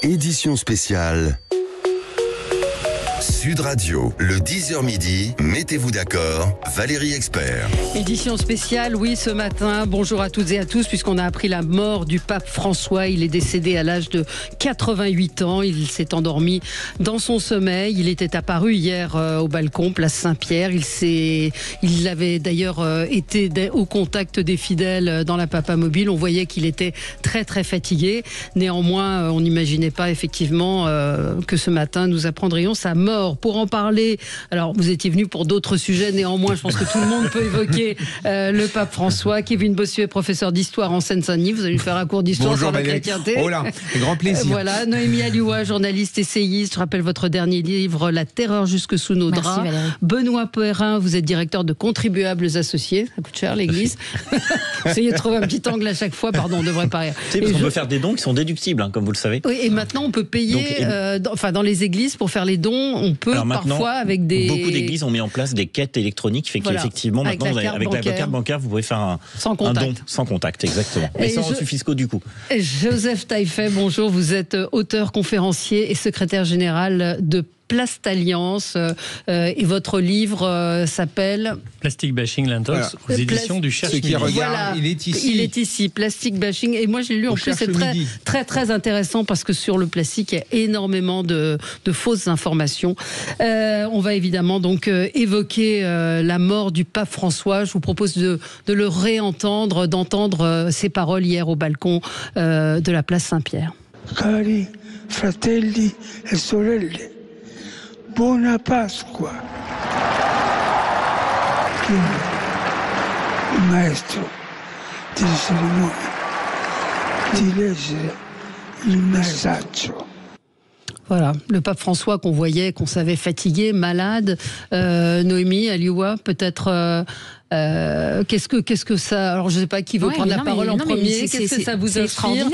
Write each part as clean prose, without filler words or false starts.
édition spéciale Sud Radio, le 10h midi, mettez-vous d'accord, Valérie Expert. Édition spéciale, oui, ce matin. Bonjour à toutes et à tous, puisqu'on a appris la mort du pape François. Il est décédé à l'âge de 88 ans. Il s'est endormi dans son sommeil. Il était apparu hier au balcon, place Saint-Pierre. Il avait d'ailleurs été au contact des fidèles dans la Papa Mobile. On voyait qu'il était très très fatigué. Néanmoins, on n'imaginait pas effectivement que ce matin nous apprendrions sa mort. Pour en parler, alors vous étiez venu pour d'autres sujets, néanmoins je pense que tout le monde peut évoquer le pape François. Kevin Bossuet, professeur d'histoire en Seine-Saint-Denis, vous allez nous faire un cours d'histoire sur la chrétienté. Oh là, grand plaisir. Voilà, Noémie Alioua, journaliste essayiste, je rappelle votre dernier livre, La terreur jusque sous nos draps. Valérie. Benoît Perrin, vous êtes directeur de Contribuables Associés, ça coûte cher l'église. Essayez de trouver un petit angle à chaque fois, pardon, on devrait pas rire. On peut faire des dons qui sont déductibles, comme vous le savez. Oui, et maintenant on peut payer, dans les églises, pour faire les dons, on peut parfois avec des... Beaucoup d'églises ont mis en place des quêtes électroniques, fait qu'effectivement, maintenant, avec la carte bancaire, vous pouvez faire un don sans contact, exactement. Mais sans reçus fiscaux du coup. Joseph Taillefer, bonjour, vous êtes auteur, conférencier et secrétaire général de Plastalliance, et votre livre s'appelle Plastic Bashing Lantos, aux éditions du Cherche Midi. Voilà, il est ici, Plastic Bashing, et moi je l'ai lu, en plus c'est très très intéressant parce que sur le plastique il y a énormément de fausses informations. On va évidemment donc évoquer la mort du pape François. Je vous propose de le réentendre, d'entendre ses paroles hier au balcon de la place Saint-Pierre. Cari fratelli e sorelle, buona Pasqua. Il maestro delle cerimonie di leggere il messaggio. Voilà, le pape François qu'on voyait, qu'on savait fatigué, malade. Noémie Alioua, peut-être... qu'est-ce que ça... Alors je ne sais pas qui veut prendre la parole en premier. Qu'est-ce que ça vous inspire ?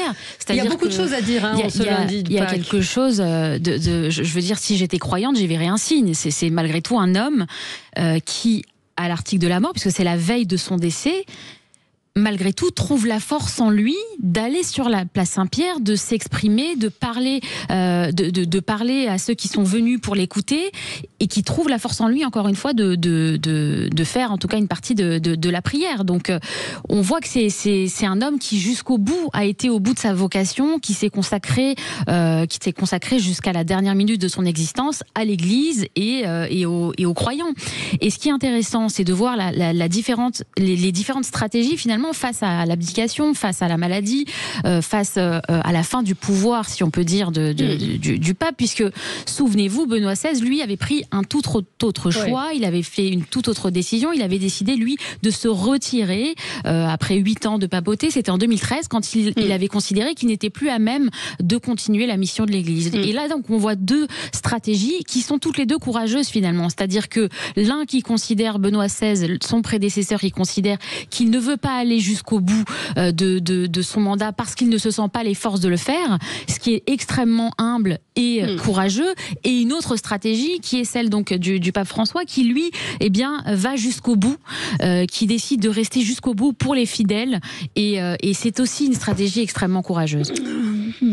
Il y a beaucoup de choses à dire en ce lundi de Pâques. Il y a quelque chose je veux dire, si j'étais croyante, j'y verrais un signe. C'est malgré tout un homme qui, à l'article de la mort, puisque c'est la veille de son décès, malgré tout, trouve la force en lui d'aller sur la place Saint-Pierre, de s'exprimer, de parler à ceux qui sont venus pour l'écouter, et qui trouve la force en lui, encore une fois, de faire en tout cas une partie de la prière. Donc on voit que c'est un homme qui jusqu'au bout a été au bout de sa vocation, qui s'est consacré jusqu'à la dernière minute de son existence à l'Église et aux croyants. Et ce qui est intéressant, c'est de voir les différentes stratégies finalement face à l'abdication, face à la maladie, face à la fin du pouvoir, si on peut dire, du pape, puisque, souvenez-vous, Benoît XVI, lui, avait pris un tout autre choix, il avait fait une toute autre décision, il avait décidé, lui, de se retirer après 8 ans de papauté, c'était en 2013, quand il avait considéré qu'il n'était plus à même de continuer la mission de l'Église. Et là, donc, on voit deux stratégies qui sont toutes les deux courageuses, finalement, c'est-à-dire que l'un qui considère, Benoît XVI, son prédécesseur, qui considère qu'il ne veut pas aller jusqu'au bout de son mandat parce qu'il ne se sent pas les forces de le faire, ce qui est extrêmement humble et courageux, et une autre stratégie qui est celle donc du pape François, qui lui va jusqu'au bout, qui décide de rester jusqu'au bout pour les fidèles, et c'est aussi une stratégie extrêmement courageuse.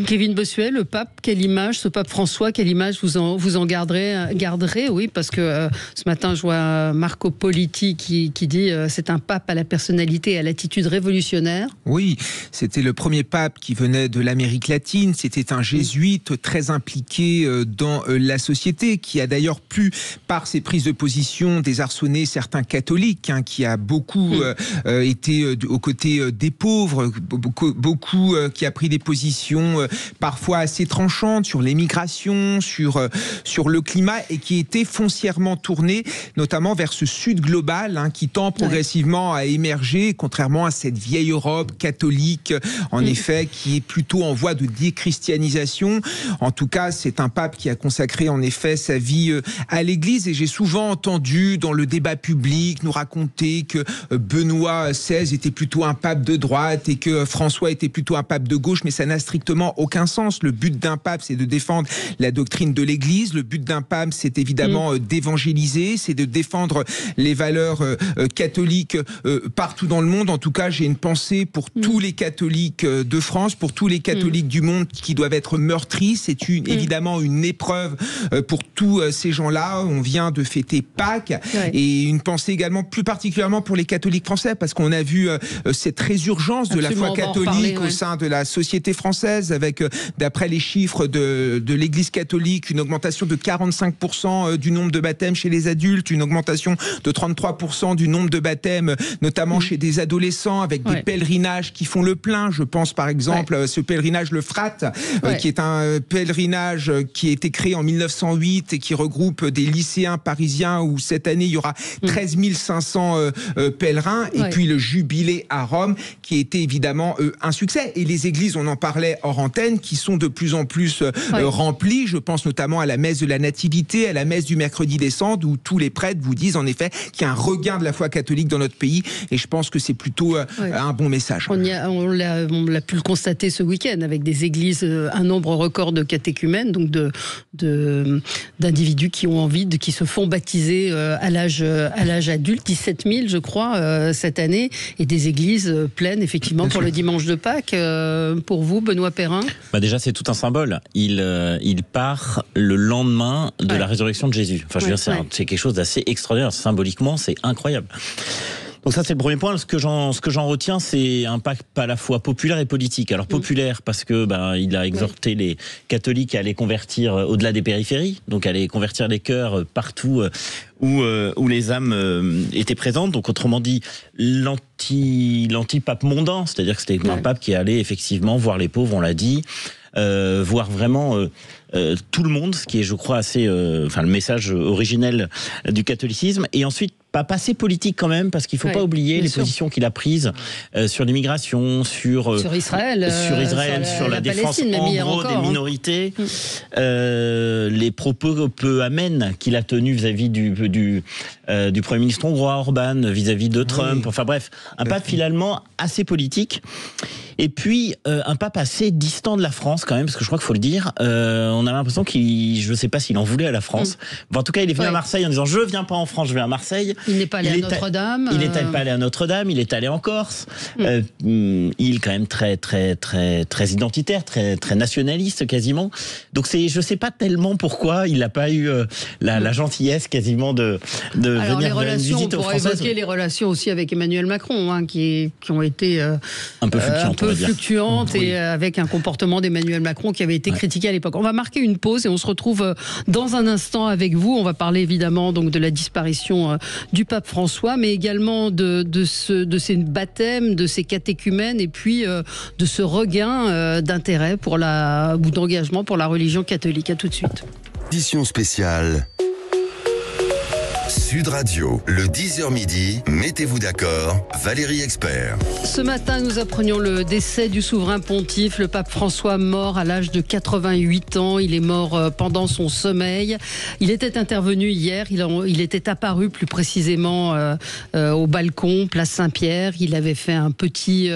Kevin Bossuet, le pape, quelle image, ce pape François, quelle image vous en garderez, oui, parce que ce matin je vois Marco Politi qui dit c'est un pape à la personnalité et à l'attitude révolutionnaire. Oui, c'était le premier pape qui venait de l'Amérique latine, c'était un jésuite très impliqué dans la société, qui a d'ailleurs pu, par ses prises de position, désarçonner certains catholiques, qui a beaucoup été aux côtés des pauvres, beaucoup qui a pris des positions parfois assez tranchantes sur l'émigration, sur le climat, et qui était foncièrement tourné notamment vers ce sud global qui tend progressivement à émerger, contrairement à cette vieille Europe catholique, en effet, qui est plutôt en voie de déchristianisation. En tout cas, c'est un pape qui a consacré en effet sa vie à l'Église, et j'ai souvent entendu dans le débat public nous raconter que Benoît XVI était plutôt un pape de droite et que François était plutôt un pape de gauche, mais ça n'a strictement aucun sens. Le but d'un pape, c'est de défendre la doctrine de l'Église. Le but d'un pape, c'est évidemment d'évangéliser, c'est de défendre les valeurs catholiques partout dans le monde. En tout tout cas, j'ai une pensée pour tous les catholiques de France, pour tous les catholiques du monde qui doivent être meurtris. C'est évidemment une épreuve pour tous ces gens-là. On vient de fêter Pâques et une pensée également plus particulièrement pour les catholiques français, parce qu'on a vu cette résurgence de la foi catholique au sein de la société française, avec, d'après les chiffres de l'Église catholique, une augmentation de 45% du nombre de baptêmes chez les adultes, une augmentation de 33% du nombre de baptêmes, notamment chez des adolescents, avec des pèlerinages qui font le plein. Je pense par exemple à ce pèlerinage le Frat, qui est un pèlerinage qui a été créé en 1908 et qui regroupe des lycéens parisiens, où cette année il y aura 13 500 pèlerins, et puis le jubilé à Rome, qui était évidemment un succès. Et les églises, on en parlait hors antenne, qui sont de plus en plus remplies. Je pense notamment à la messe de la Nativité, à la messe du mercredi des Cendres, où tous les prêtres vous disent en effet qu'il y a un regain de la foi catholique dans notre pays, et je pense que c'est plôt un bon message. On l'a pu le constater ce week-end avec des églises, un nombre record de catéchumènes, donc d'individus qui ont envie, qui se font baptiser à l'âge adulte, 17 000 je crois cette année, et des églises pleines effectivement pour le dimanche de Pâques. Pour vous, Benoît Perrin? Déjà c'est tout un symbole. Il part le lendemain de la résurrection de Jésus. Enfin, je veux dire, c'est quelque chose d'assez extraordinaire. Symboliquement, c'est incroyable. Donc ça, c'est le premier point. Ce que j'en retiens, c'est un Pâques à la fois populaire et politique. Alors populaire parce que il a exhorté les catholiques à aller convertir au-delà des périphéries, donc à aller convertir les cœurs partout où les âmes étaient présentes. Donc autrement dit, l'anti-pape mondain, c'est-à-dire que c'était un pape qui allait effectivement voir les pauvres, on l'a dit, voir vraiment tout le monde, ce qui est, je crois, assez, le message originel du catholicisme. Et ensuite, pas assez politique quand même, parce qu'il ne faut pas oublier les positions qu'il a prises sur l'immigration, sur Israël, sur la défense en gros des minorités, les propos peu amènes qu'il a tenus vis-à-vis du Premier ministre hongrois Orban, vis-à-vis de Trump. Enfin bref, un pape finalement assez politique. Et puis, un pape assez distant de la France quand même, parce que je crois qu'il faut le dire. On a l'impression je ne sais pas s'il en voulait à la France. En tout cas, il est venu à Marseille en disant « Je ne viens pas en France, je vais à Marseille ». Il n'est pas allé à Notre-Dame. Il n'est pas allé à Notre-Dame, il est allé en Corse. Il est quand même très, très, très, très identitaire, très, très nationaliste quasiment. Donc je ne sais pas tellement pourquoi il n'a pas eu la gentillesse quasiment de venir faire une visite aux Françaises. On pourrait évoquer les relations aussi avec Emmanuel Macron, qui ont été un peu fluctuantes et avec un comportement d'Emmanuel Macron qui avait été critiqué à l'époque. On va marquer une pause et on se retrouve dans un instant avec vous. On va parler évidemment donc de la disparition du pape François, mais également de ces baptêmes, de ces catéchumènes, et puis de ce regain d'intérêt ou d'engagement pour la religion catholique. À tout de suite. Édition spéciale Sud Radio, le 10h midi, mettez-vous d'accord, Valérie Expert. Ce matin, nous apprenions le décès du souverain pontife, le pape François, mort à l'âge de 88 ans. Il est mort pendant son sommeil. Il était intervenu hier, il était apparu plus précisément au balcon, place Saint-Pierre. Il avait fait un petit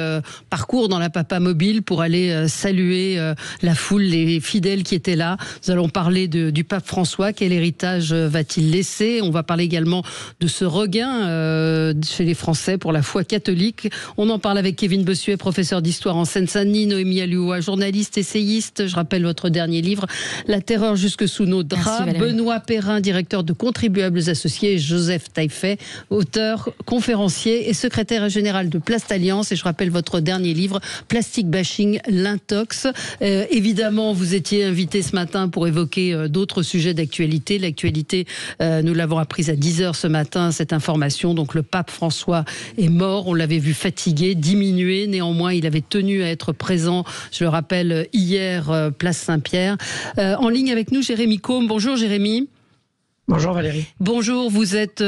parcours dans la Papa Mobile pour aller saluer la foule, les fidèles qui étaient là. Nous allons parler du pape François. Quel héritage va-t-il laisser? On va parler également de ce regain chez les Français pour la foi catholique. On en parle avec Kevin Bossuet, professeur d'histoire en Seine-Saint-Denis, Noémie Alioua, journaliste, essayiste. Je rappelle votre dernier livre, La terreur jusque sous nos draps. Merci, Benoît Perrin, directeur de Contribuables Associés, Joseph Taillefer, auteur, conférencier et secrétaire général de Plast Alliance. Et je rappelle votre dernier livre, Plastic Bashing, l'intox. Évidemment, vous étiez invité ce matin pour évoquer d'autres sujets d'actualité. L'actualité, nous l'avons apprise à 10h ce matin, cette information. Donc le pape François est mort. On l'avait vu fatigué, diminué. Néanmoins, il avait tenu à être présent, je le rappelle, hier, place Saint-Pierre. En ligne avec nous, Jérémy Combe. Bonjour Jérémy. Bonjour Valérie. Bonjour, vous êtes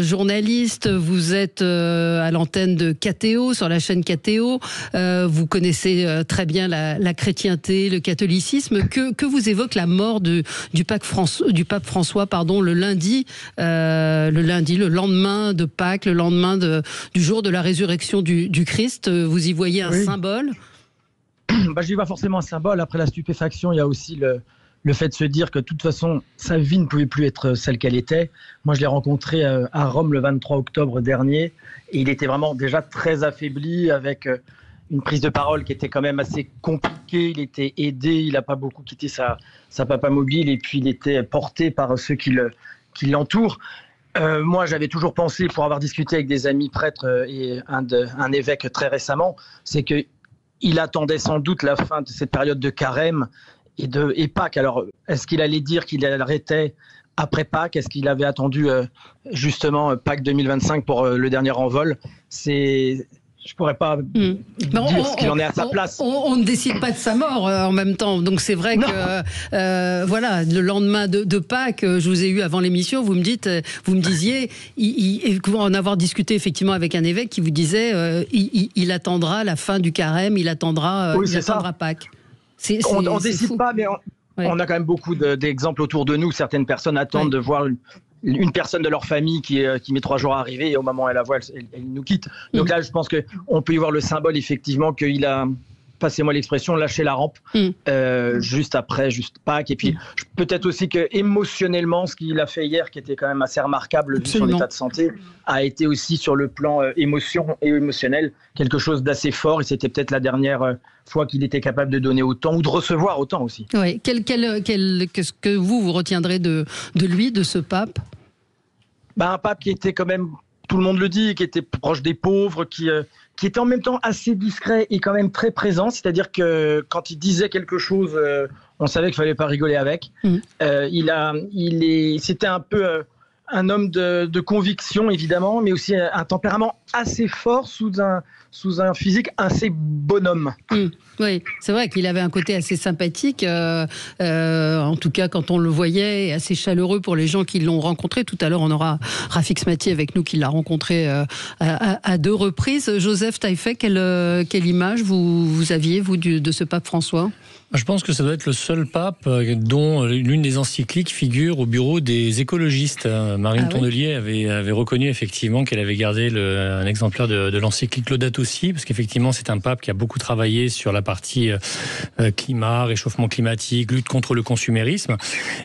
journaliste, vous êtes à l'antenne de KTO, sur la chaîne KTO. Vous connaissez très bien la chrétienté, le catholicisme. Que vous évoque la mort du pape François, le lundi, le lendemain de Pâques, le lendemain du jour de la résurrection du Christ. Vous y voyez un symbole? Je n'y vois forcément un symbole. Après la stupéfaction, il y a aussi le le fait de se dire que de toute façon, sa vie ne pouvait plus être celle qu'elle était. Moi, je l'ai rencontré à Rome le 23 octobre dernier et il était vraiment déjà très affaibli avec une prise de parole qui était quand même assez compliquée. Il était aidé, il n'a pas beaucoup quitté sa papamobile et puis il était porté par ceux qui l'entourent. Moi, j'avais toujours pensé, pour avoir discuté avec des amis prêtres et un évêque très récemment, c'est qu'il attendait sans doute la fin de cette période de carême et Pâques. Alors, est-ce qu'il allait dire qu'il arrêtait après Pâques? Est-ce qu'il avait attendu justement Pâques 2025 pour le dernier envol? Je pourrais pas dire ce qu'il en est à sa place. On ne décide pas de sa mort en même temps. Donc c'est vrai que voilà, le lendemain de Pâques, je vous ai eu avant l'émission, vous me disiez, en avoir discuté effectivement avec un évêque qui vous disait, il attendra la fin du carême, il attendra Pâques. On ne décide pas, mais on a quand même beaucoup d'exemples autour de nous. Certaines personnes attendent de voir une personne de leur famille qui met 3 jours à arriver et au moment où elle la voit, elle nous quitte. Donc là, je pense qu'on peut y voir le symbole effectivement qu'il a, passez-moi l'expression, lâché la rampe juste après Pâques. Et puis peut-être aussi que émotionnellement, ce qu'il a fait hier, qui était quand même assez remarquable vu son état de santé, a été aussi sur le plan émotionnel quelque chose d'assez fort. Et c'était peut-être la dernière fois qu'il était capable de donner autant ou de recevoir autant aussi. Oui. Qu'est-ce que vous retiendrez de lui, de ce pape? Un pape qui était quand même, tout le monde le dit, qui était proche des pauvres, qui était en même temps assez discret et quand même très présent. C'est-à-dire que quand il disait quelque chose, on savait qu'il fallait pas rigoler avec. C'était un peu un homme de conviction, évidemment, mais aussi un tempérament assez fort sous un physique assez bonhomme. Oui, c'est vrai qu'il avait un côté assez sympathique, en tout cas quand on le voyait, assez chaleureux pour les gens qui l'ont rencontré. Tout à l'heure, on aura Rafik Smati avec nous qui l'a rencontré à 2 reprises. Joseph Taillefer, quelle image vous aviez, vous, de ce pape François ? Je pense que ça doit être le seul pape dont l'une des encycliques figure au bureau des écologistes. Marine Tondelier avait reconnu effectivement qu'elle avait gardé un exemplaire de l'encyclique Laudato Si, parce qu'effectivement c'est un pape qui a beaucoup travaillé sur la partie climat, réchauffement climatique, lutte contre le consumérisme,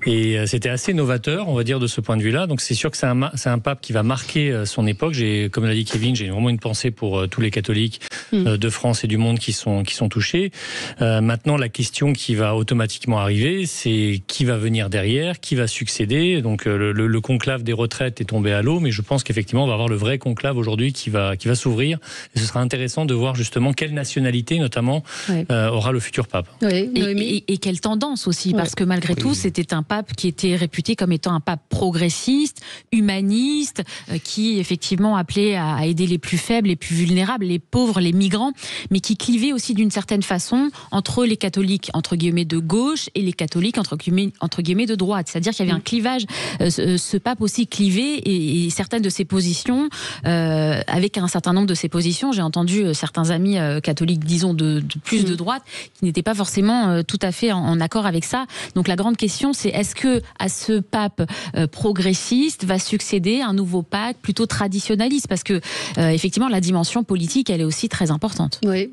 et c'était assez novateur, on va dire, de ce point de vue-là. Donc c'est sûr que c'est un pape qui va marquer son époque. Comme l'a dit Kevin, j'ai vraiment une pensée pour tous les catholiques de France et du monde qui sont touchés. Maintenant, la question qui va automatiquement arriver, c'est qui va venir derrière, qui va succéder. Donc le conclave des retraites est tombé à l'eau, mais je pense qu'effectivement on va avoir le vrai conclave aujourd'hui qui va s'ouvrir, et ce sera intéressant de voir justement quelle nationalité notamment aura le futur pape. Et quelle tendance aussi, parce que malgré tout c'était un pape qui était réputé comme étant un pape progressiste, humaniste, qui effectivement appelait à aider les plus faibles, les plus vulnérables, les pauvres, les migrants, mais qui clivait aussi d'une certaine façon entre les catholiques entre guillemets de gauche et les catholiques entre guillemets de droite. C'est-à-dire qu'il y avait un clivage. Ce pape aussi clivait et certaines de ses positions, avec un certain nombre de ses positions, j'ai entendu certains amis catholiques, disons de plus de droite, qui n'étaient pas forcément tout à fait en accord avec ça. Donc la grande question, c'est est-ce que à ce pape progressiste va succéder un nouveau pape plutôt traditionnaliste, parce que effectivement la dimension politique, elle est aussi très importante. Oui.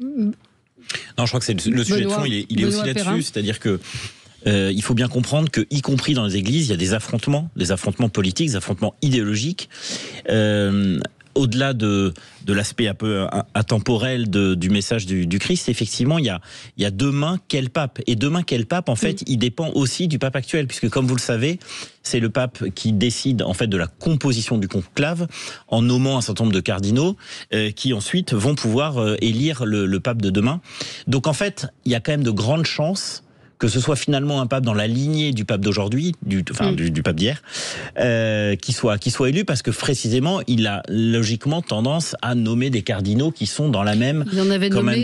Non, je crois que c'est le sujet de fond, il est aussi là-dessus, c'est-à-dire que il faut bien comprendre que, y compris dans les églises, il y a des affrontements politiques, des affrontements idéologiques. Au-delà de l'aspect un peu intemporel du message du Christ, effectivement, il y a demain quel pape. Et demain quel pape, en fait, il dépend aussi du pape actuel, puisque comme vous le savez, c'est le pape qui décide en fait de la composition du conclave en nommant un certain nombre de cardinaux qui ensuite vont pouvoir élire le pape de demain. Donc en fait, il y a quand même de grandes chances que ce soit finalement un pape dans la lignée du pape d'aujourd'hui, du pape d'hier, qui soit élu, parce que précisément il a logiquement tendance à nommer des cardinaux qui sont dans la même, il en avait nommé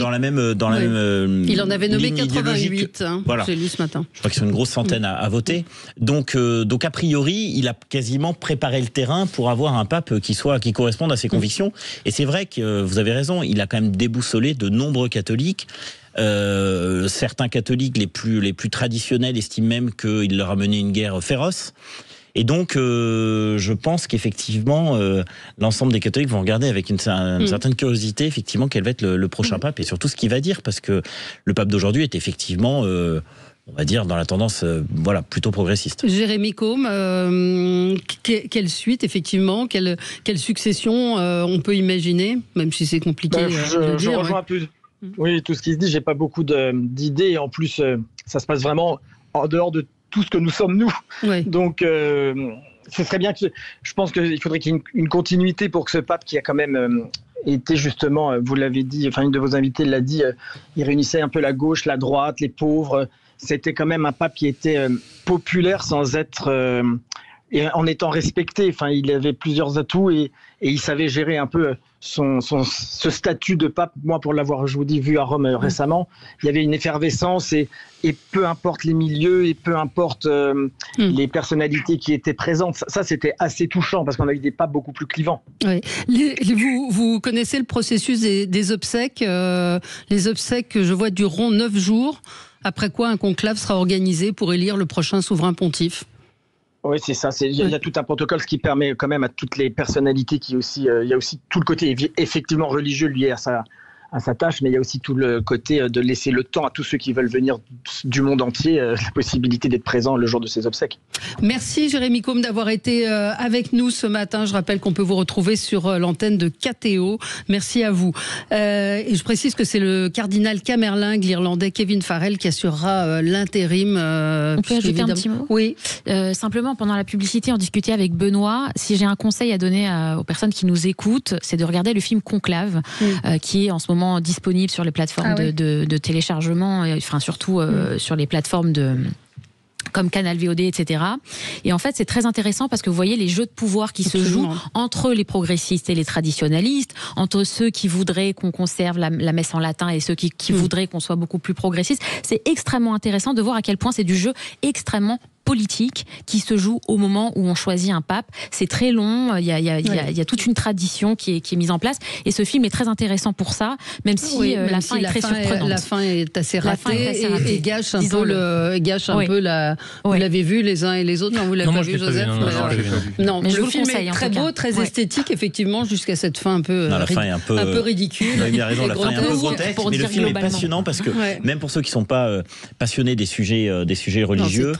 88. Voilà. J'ai lu ce matin. Je crois qu'ils sont une grosse centaine à voter. Donc a priori, il a quasiment préparé le terrain pour avoir un pape qui corresponde à ses convictions. Et c'est vrai que vous avez raison, il a quand même déboussolé de nombreux catholiques. Certains catholiques les plus traditionnels estiment même qu'il leur a mené une guerre féroce. Et donc, je pense qu'effectivement, l'ensemble des catholiques vont regarder avec une certaine curiosité, effectivement, quel va être le prochain pape, et surtout ce qu'il va dire, parce que le pape d'aujourd'hui est effectivement on va dire, dans la tendance plutôt progressiste. Jérémy Combe, quelle suite, effectivement, quelle succession on peut imaginer, même si c'est compliqué de dire. Je rejoins un peu tout ce qui se dit, j'ai pas beaucoup d'idées, et en plus, ça se passe vraiment en dehors de tout ce que nous sommes, nous. Oui. Donc, ce serait bien que... Je pense qu'il faudrait qu'il y ait une continuité pour que ce pape qui a quand même... était justement, vous l'avez dit, enfin une de vos invitées l'a dit, il réunissait un peu la gauche, la droite, les pauvres. C'était quand même un pape qui était populaire sans être et en étant respecté. Enfin, il avait plusieurs atouts et il savait gérer un peu ce statut de pape. Moi, pour l'avoir, je vous dis, vu à Rome récemment, il y avait une effervescence et peu importe les milieux et peu importe les personnalités qui étaient présentes. Ça, c'était assez touchant parce qu'on a eu des papes beaucoup plus clivants. Oui. Vous connaissez le processus des obsèques. Les obsèques, je vois, dureront 9 jours. Après quoi, un conclave sera organisé pour élire le prochain souverain pontife. Oui, c'est ça. Il y a tout un protocole, ce qui permet quand même à toutes les personnalités il y a aussi tout le côté effectivement religieux lié à sa tâche, mais il y a aussi tout le côté de laisser le temps à tous ceux qui veulent venir du monde entier, la possibilité d'être présents le jour de ses obsèques. Merci Jérémy Combe d'avoir été avec nous ce matin. Je rappelle qu'on peut vous retrouver sur l'antenne de KTO. Merci à vous. Et je précise que c'est le cardinal Camerlingue, l'Irlandais Kevin Farrell, qui assurera l'intérim. On peut ajouter un petit mot ? Oui. Simplement, pendant la publicité, on discutait avec Benoît. Si j'ai un conseil à donner aux personnes qui nous écoutent, c'est de regarder le film Conclave, qui est en ce moment disponible sur les plateformes de téléchargement, enfin surtout sur les plateformes comme Canal VOD, etc. Et en fait, c'est très intéressant parce que vous voyez les jeux de pouvoir qui se jouent entre les progressistes et les traditionalistes, entre ceux qui voudraient qu'on conserve la messe en latin et ceux qui voudraient qu'on soit beaucoup plus progressiste. C'est extrêmement intéressant de voir à quel point c'est du jeu extrêmement politique qui se joue au moment où on choisit un pape. C'est très long, il y a toute une tradition qui est mise en place et ce film est très intéressant pour ça, même si la fin est très surprenante. La fin est assez ratée et gâche un peu la... Vous l'avez vu les uns et les autres? Non, vous l'avez pas vu, Joseph? Non, mais le film est très beau, très esthétique, effectivement, jusqu'à cette fin un peu ridicule. Il a raison, la fin est un peu grotesque, mais le film est passionnant parce que même pour ceux qui ne sont pas passionnés des sujets religieux,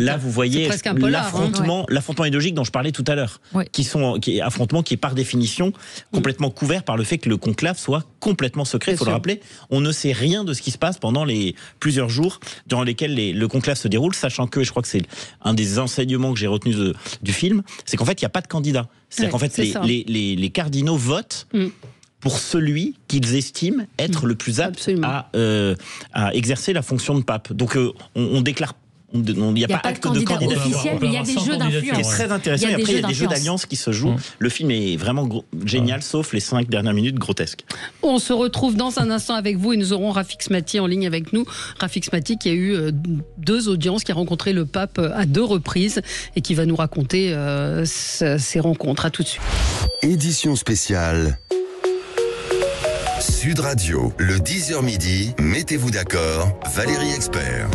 là, vous voyez l'affrontement idéologique dont je parlais tout à l'heure, qui est affrontement qui est par définition complètement couvert par le fait que le conclave soit complètement secret. Il faut le rappeler, on ne sait rien de ce qui se passe pendant les plusieurs jours durant lesquels le conclave se déroule, sachant que, je crois que c'est un des enseignements que j'ai retenu du film, c'est qu'en fait, il n'y a pas de candidat. C'est-à-dire qu'en fait, les cardinaux votent pour celui qu'ils estiment être le plus apte à exercer la fonction de pape. Donc, on déclare. Il n'y a pas acte de candidat officiel, mais il y a des jeux d'influence. C'est très intéressant. Et après, il y a des jeux d'alliance qui se jouent. Le film est vraiment génial, sauf les 5 dernières minutes grotesques. On se retrouve dans un instant avec vous et nous aurons Rafik Smati en ligne avec nous. Rafik Smati qui a eu 2 audiences, qui a rencontré le pape à 2 reprises et qui va nous raconter ces rencontres. À tout de suite. Édition spéciale Sud Radio, le 10h midi, mettez-vous d'accord, Valérie Expert.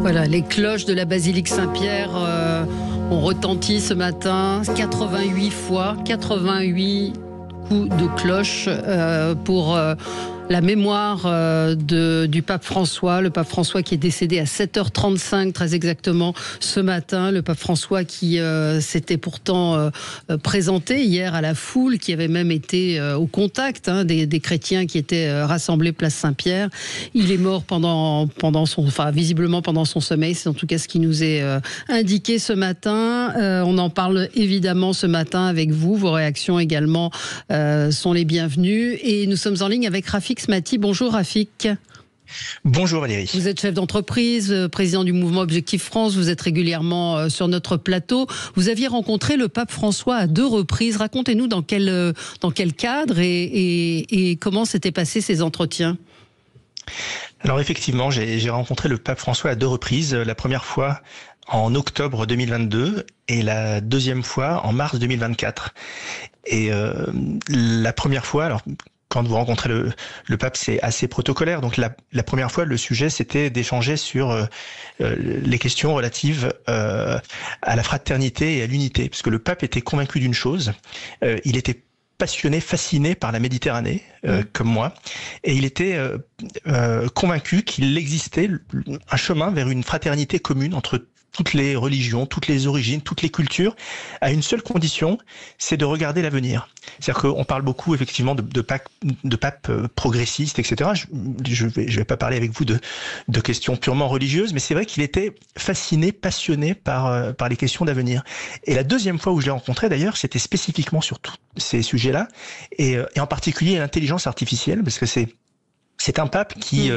Voilà, les cloches de la basilique Saint-Pierre ont retenti ce matin 88 fois, 88 coups de cloche pour la mémoire du pape François, le pape François qui est décédé à 7h35 très exactement ce matin, le pape François qui s'était pourtant présenté hier à la foule, qui avait même été au contact des chrétiens qui étaient rassemblés place Saint-Pierre. Il est mort visiblement pendant son sommeil, c'est en tout cas ce qui nous est indiqué ce matin. On en parle évidemment ce matin avec vous, vos réactions également sont les bienvenues et nous sommes en ligne avec Rafik Smati. Bonjour Rafik. Bonjour Valérie. Vous êtes chef d'entreprise, président du mouvement Objectif France, vous êtes régulièrement sur notre plateau. Vous aviez rencontré le pape François à 2 reprises. Racontez-nous dans quel cadre et comment s'étaient passés ces entretiens. Alors effectivement, j'ai rencontré le pape François à 2 reprises. La première fois en octobre 2022 et la deuxième fois en mars 2024. Et la première fois, alors quand vous rencontrez le pape, c'est assez protocolaire. Donc la première fois, le sujet, c'était d'échanger sur les questions relatives à la fraternité et à l'unité. Parce que le pape était convaincu d'une chose, il était passionné, fasciné par la Méditerranée, comme moi, et il était convaincu qu'il existait un chemin vers une fraternité commune entre toutes les religions, toutes les origines, toutes les cultures, à une seule condition, c'est de regarder l'avenir. C'est-à-dire qu'on parle beaucoup effectivement de papes progressistes, etc. Je vais pas parler avec vous de questions purement religieuses, mais c'est vrai qu'il était fasciné, passionné par les questions d'avenir. Et la deuxième fois où je l'ai rencontré, d'ailleurs, c'était spécifiquement sur tous ces sujets-là, et en particulier l'intelligence artificielle, parce que c'est un pape qui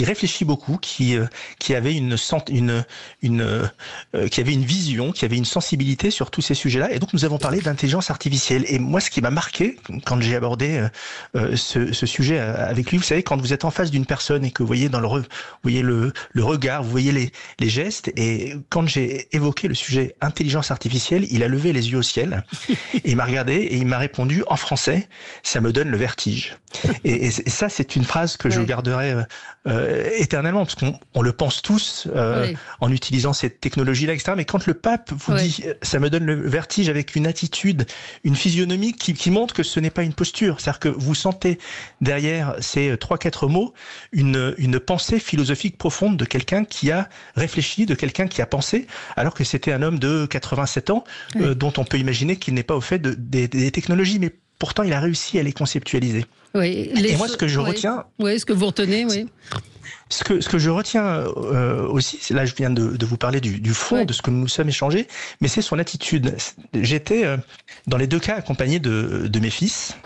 réfléchit beaucoup, qui avait une vision, qui avait une sensibilité sur tous ces sujets-là. Et donc nous avons parlé d'intelligence artificielle. Et moi, ce qui m'a marqué quand j'ai abordé ce sujet avec lui, vous savez, quand vous êtes en face d'une personne et que vous voyez le regard, vous voyez les gestes. Et quand j'ai évoqué le sujet intelligence artificielle, il a levé les yeux au ciel et il m'a regardé et il m'a répondu en français, ça me donne le vertige. Et ça, c'est une phrase que je garderai éternellement, parce qu'on le pense tous en utilisant cette technologie-là, etc. Mais quand le pape vous dit « ça me donne le vertige » avec une attitude, une physionomie qui montre que ce n'est pas une posture, c'est-à-dire que vous sentez derrière ces 3-4 mots une pensée philosophique profonde de quelqu'un qui a réfléchi, de quelqu'un qui a pensé, alors que c'était un homme de 87 ans, dont on peut imaginer qu'il n'est pas au fait des technologies, mais pourtant il a réussi à les conceptualiser. Oui, et moi, ce que je retiens... Oui, ce que vous retenez, oui. Ce que je retiens aussi, là je viens de vous parler du fond de ce que nous nous sommes échangés, mais c'est son attitude. J'étais dans les deux cas accompagné de mes fils.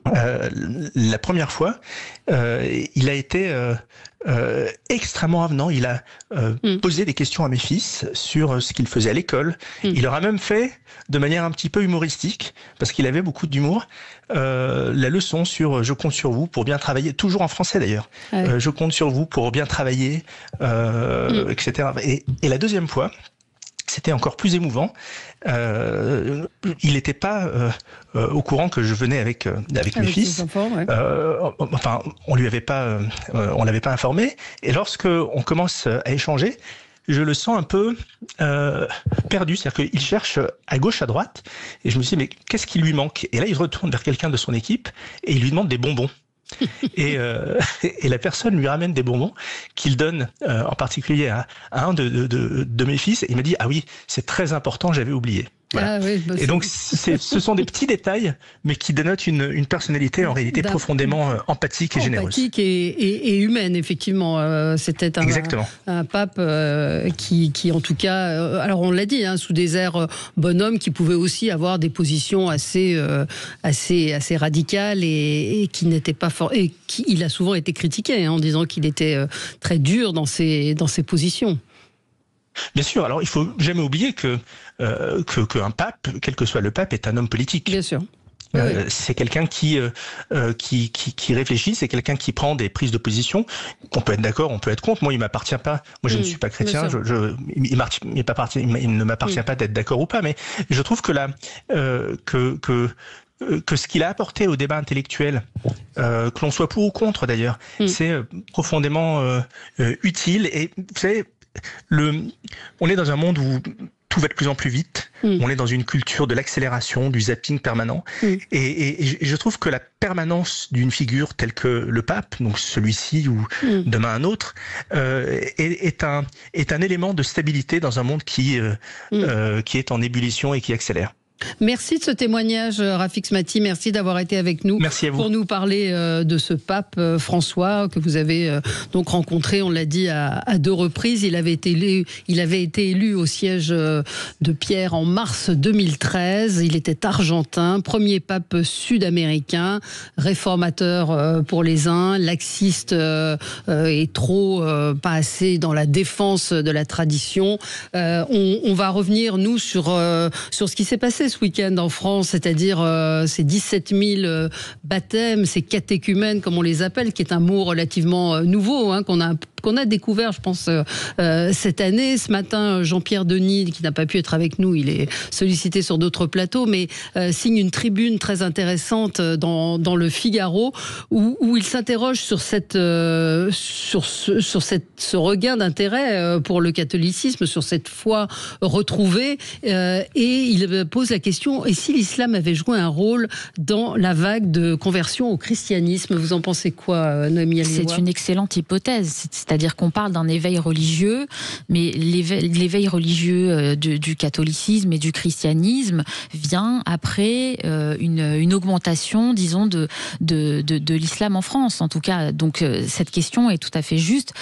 La première fois, il a été extrêmement avenant. Il a posé des questions à mes fils sur ce qu'ils faisaient à l'école. Il leur a même fait, de manière un petit peu humoristique, parce qu'il avait beaucoup d'humour, la leçon sur « je compte sur vous pour bien travailler », toujours en français d'ailleurs. Je compte sur vous pour bien travailler, etc. Et la deuxième fois, c'était encore plus émouvant. Il n'était pas au courant que je venais avec mes fils. Enfants, enfin, on l'avait pas informé. Et lorsque on commence à échanger, je le sens un peu perdu. C'est-à-dire qu'il cherche à gauche, à droite. Et je me suis dit, mais qu'est-ce qui lui manque? Et là, il retourne vers quelqu'un de son équipe et il lui demande des bonbons. Et la personne lui ramène des bonbons qu'il donne en particulier à un de mes fils. Et il m'a dit, ah oui, c'est très important, j'avais oublié. Voilà. Ah oui, et donc, ce sont des petits détails, mais qui dénotent une personnalité en réalité profondément empathique et généreuse. Empathique et humaine, effectivement. C'était un pape qui, en tout cas, alors on l'a dit, sous des airs bonhomme, qui pouvait aussi avoir des positions assez radicales et qui n'était pas fort. Et il a souvent été critiqué en disant qu'il était très dur dans ses positions. Bien sûr. Alors, il faut jamais oublier qu'un pape, quel que soit le pape, est un homme politique. Bien sûr. C'est quelqu'un qui réfléchit, c'est quelqu'un qui prend des prises de position. On peut être d'accord, on peut être contre. Moi, il m'appartient pas. Moi, je ne suis pas chrétien. Il ne m'appartient pas d'être d'accord ou pas. Mais je trouve que que ce qu'il a apporté au débat intellectuel, que l'on soit pour ou contre d'ailleurs, c'est profondément utile. Et vous savez, on est dans un monde où tout va de plus en plus vite. On est dans une culture de l'accélération, du zapping permanent. Et je trouve que la permanence d'une figure telle que le pape, donc celui-ci ou demain un autre, est un élément de stabilité dans un monde qui est en ébullition et qui accélère. Merci de ce témoignage, Rafik Smati. Merci d'avoir été avec nous. Merci à vous. Pour nous parler de ce pape François que vous avez donc rencontré, on l'a dit, à 2 reprises. Il avait été élu au siège de Pierre en mars 2013. Il était argentin, premier pape sud-américain, réformateur pour les uns, laxiste et trop pas assez dans la défense de la tradition. On va revenir, nous, sur ce qui s'est passé ce week-end en France, c'est-à-dire ces 17 000 baptêmes, ces catéchumènes, comme on les appelle, qui est un mot relativement nouveau, qu'on a qu'on a découvert, je pense, cette année. Ce matin, Jean-Pierre Denis, qui n'a pas pu être avec nous, il est sollicité sur d'autres plateaux, mais signe une tribune très intéressante dans le Figaro, où il s'interroge sur ce regain d'intérêt pour le catholicisme, sur cette foi retrouvée, et il pose la question, et si l'islam avait joué un rôle dans la vague de conversion au christianisme? Vous en pensez quoi, Noémie Alioua? C'est une excellente hypothèse, c'est-à-dire qu'on parle d'un éveil religieux, mais l'éveil religieux du catholicisme et du christianisme vient après une augmentation, disons, de l'islam en France, en tout cas. Donc cette question est tout à fait juste.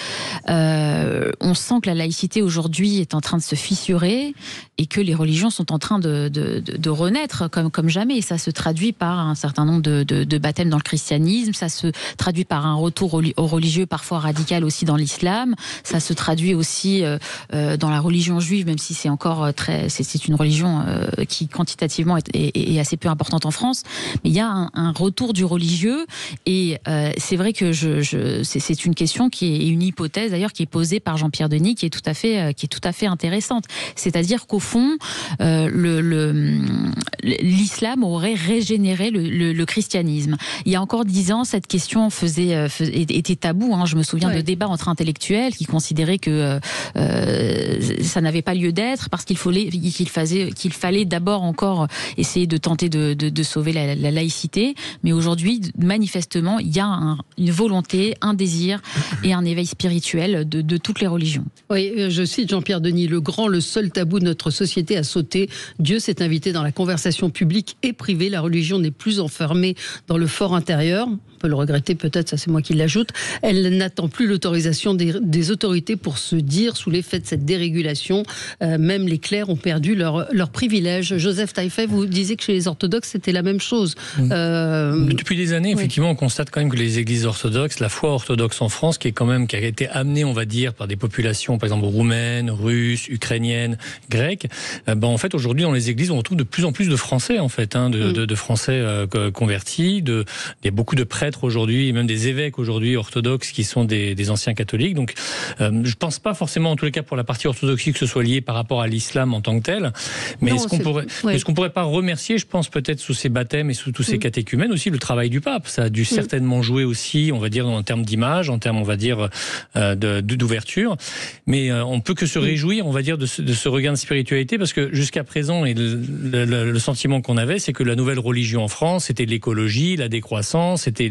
On sent que la laïcité aujourd'hui est en train de se fissurer et que les religions sont en train de renaître comme jamais. Et ça se traduit par un certain nombre de baptêmes dans le christianisme, ça se traduit par un retour au religieux parfois radical aussi dans l'islam, ça se traduit aussi dans la religion juive, même si c'est encore c'est une religion qui quantitativement est assez peu importante en France, mais il y a un retour du religieux, et c'est vrai que c'est une question qui est une hypothèse d'ailleurs qui est posée par Jean-Pierre Denis, qui est tout à fait intéressante. C'est-à-dire qu'au fond, l'islam aurait régénéré le christianisme. Il y a encore 10 ans, cette question était tabou. Je me souviens de débats entre intellectuels qui considéraient que ça n'avait pas lieu d'être parce qu'il fallait d'abord encore essayer de tenter de sauver la laïcité. Mais aujourd'hui, manifestement, il y a une volonté, un désir et un éveil spirituel de toutes les religions. Oui, je cite Jean-Pierre Denis, le seul tabou de notre société a sauté. Dieu s'est invité dans la conversation publique et privée. La religion n'est plus enfermée dans le fort intérieur. On peut le regretter peut-être, ça c'est moi qui l'ajoute. Elle n'attend plus l'autorisation des autorités pour se dire sous l'effet de cette dérégulation. Même les clercs ont perdu leur privilège. Joseph Taillefer, vous disiez que chez les orthodoxes c'était la même chose. Depuis des années, effectivement, on constate quand même que les églises orthodoxes, la foi orthodoxe en France, qui a été amenée, on va dire, par des populations, par exemple roumaines, russes, ukrainiennes, grecques, en fait aujourd'hui dans les églises on retrouve de plus en plus de Français en fait, de Français convertis, il y a beaucoup de prêtres aujourd'hui, et même des évêques aujourd'hui orthodoxes qui sont des anciens catholiques. Donc je pense pas forcément, en tous les cas pour la partie orthodoxie, que ce soit lié par rapport à l'islam en tant que tel, mais est-ce qu'on pourrait pas remercier, je pense peut-être sous ces baptêmes et sous tous ces catéchumènes aussi, le travail du pape. Ça a dû certainement jouer aussi, on va dire, en termes d'image, en termes, on va dire, d'ouverture, mais on peut que se réjouir, on va dire, de ce regain de spiritualité, parce que jusqu'à présent, et le sentiment qu'on avait, c'est que la nouvelle religion en France, c'était l'écologie, la décroissance, c'était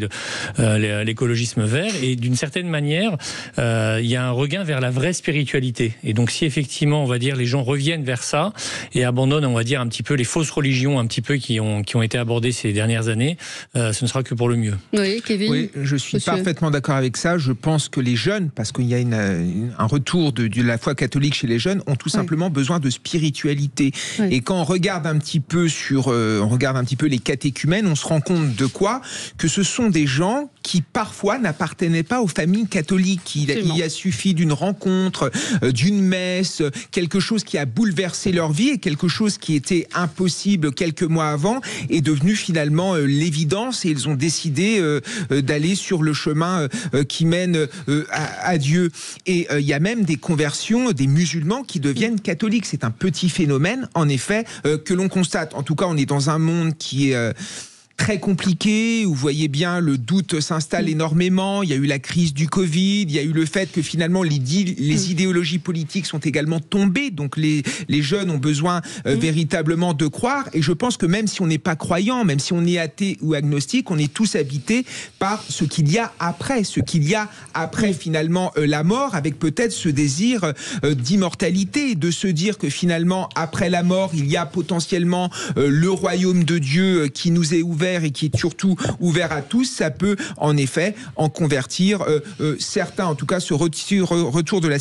l'écologisme vert, et d'une certaine manière, il y a un regain vers la vraie spiritualité. Et donc, si effectivement, on va dire, les gens reviennent vers ça et abandonnent, on va dire, un petit peu les fausses religions, un petit peu qui ont été abordées ces dernières années, ce ne sera que pour le mieux. Oui, Kevin. Oui, je suis parfaitement d'accord avec ça. Je pense que les jeunes, parce qu'il y a un retour de la foi catholique chez les jeunes, ont tout simplement besoin de spiritualité. Et quand on regarde un petit peu les catéchumènes, on se rend compte de quoi? Que ce sont des gens qui parfois n'appartenaient pas aux familles catholiques. Il a suffi d'une rencontre, d'une messe, quelque chose qui a bouleversé leur vie, et quelque chose qui était impossible quelques mois avant est devenu finalement l'évidence, et ils ont décidé d'aller sur le chemin qui mène à Dieu. Et il y a même des conversions des musulmans qui deviennent catholiques. C'est un petit phénomène, en effet, que l'on constate. En tout cas, on est dans un monde qui est très compliqué, où vous voyez bien le doute s'installe énormément. Il y a eu la crise du Covid, il y a eu le fait que finalement les idéologies politiques sont également tombées, donc les jeunes ont besoin véritablement de croire, et je pense que même si on n'est pas croyant, même si on est athée ou agnostique, on est tous habités par ce qu'il y a après finalement la mort, avec peut-être ce désir d'immortalité, de se dire que finalement après la mort il y a potentiellement le royaume de Dieu qui nous est ouvert et qui est surtout ouvert à tous. Ça peut en effet en convertir certains. En tout cas, ce retour de la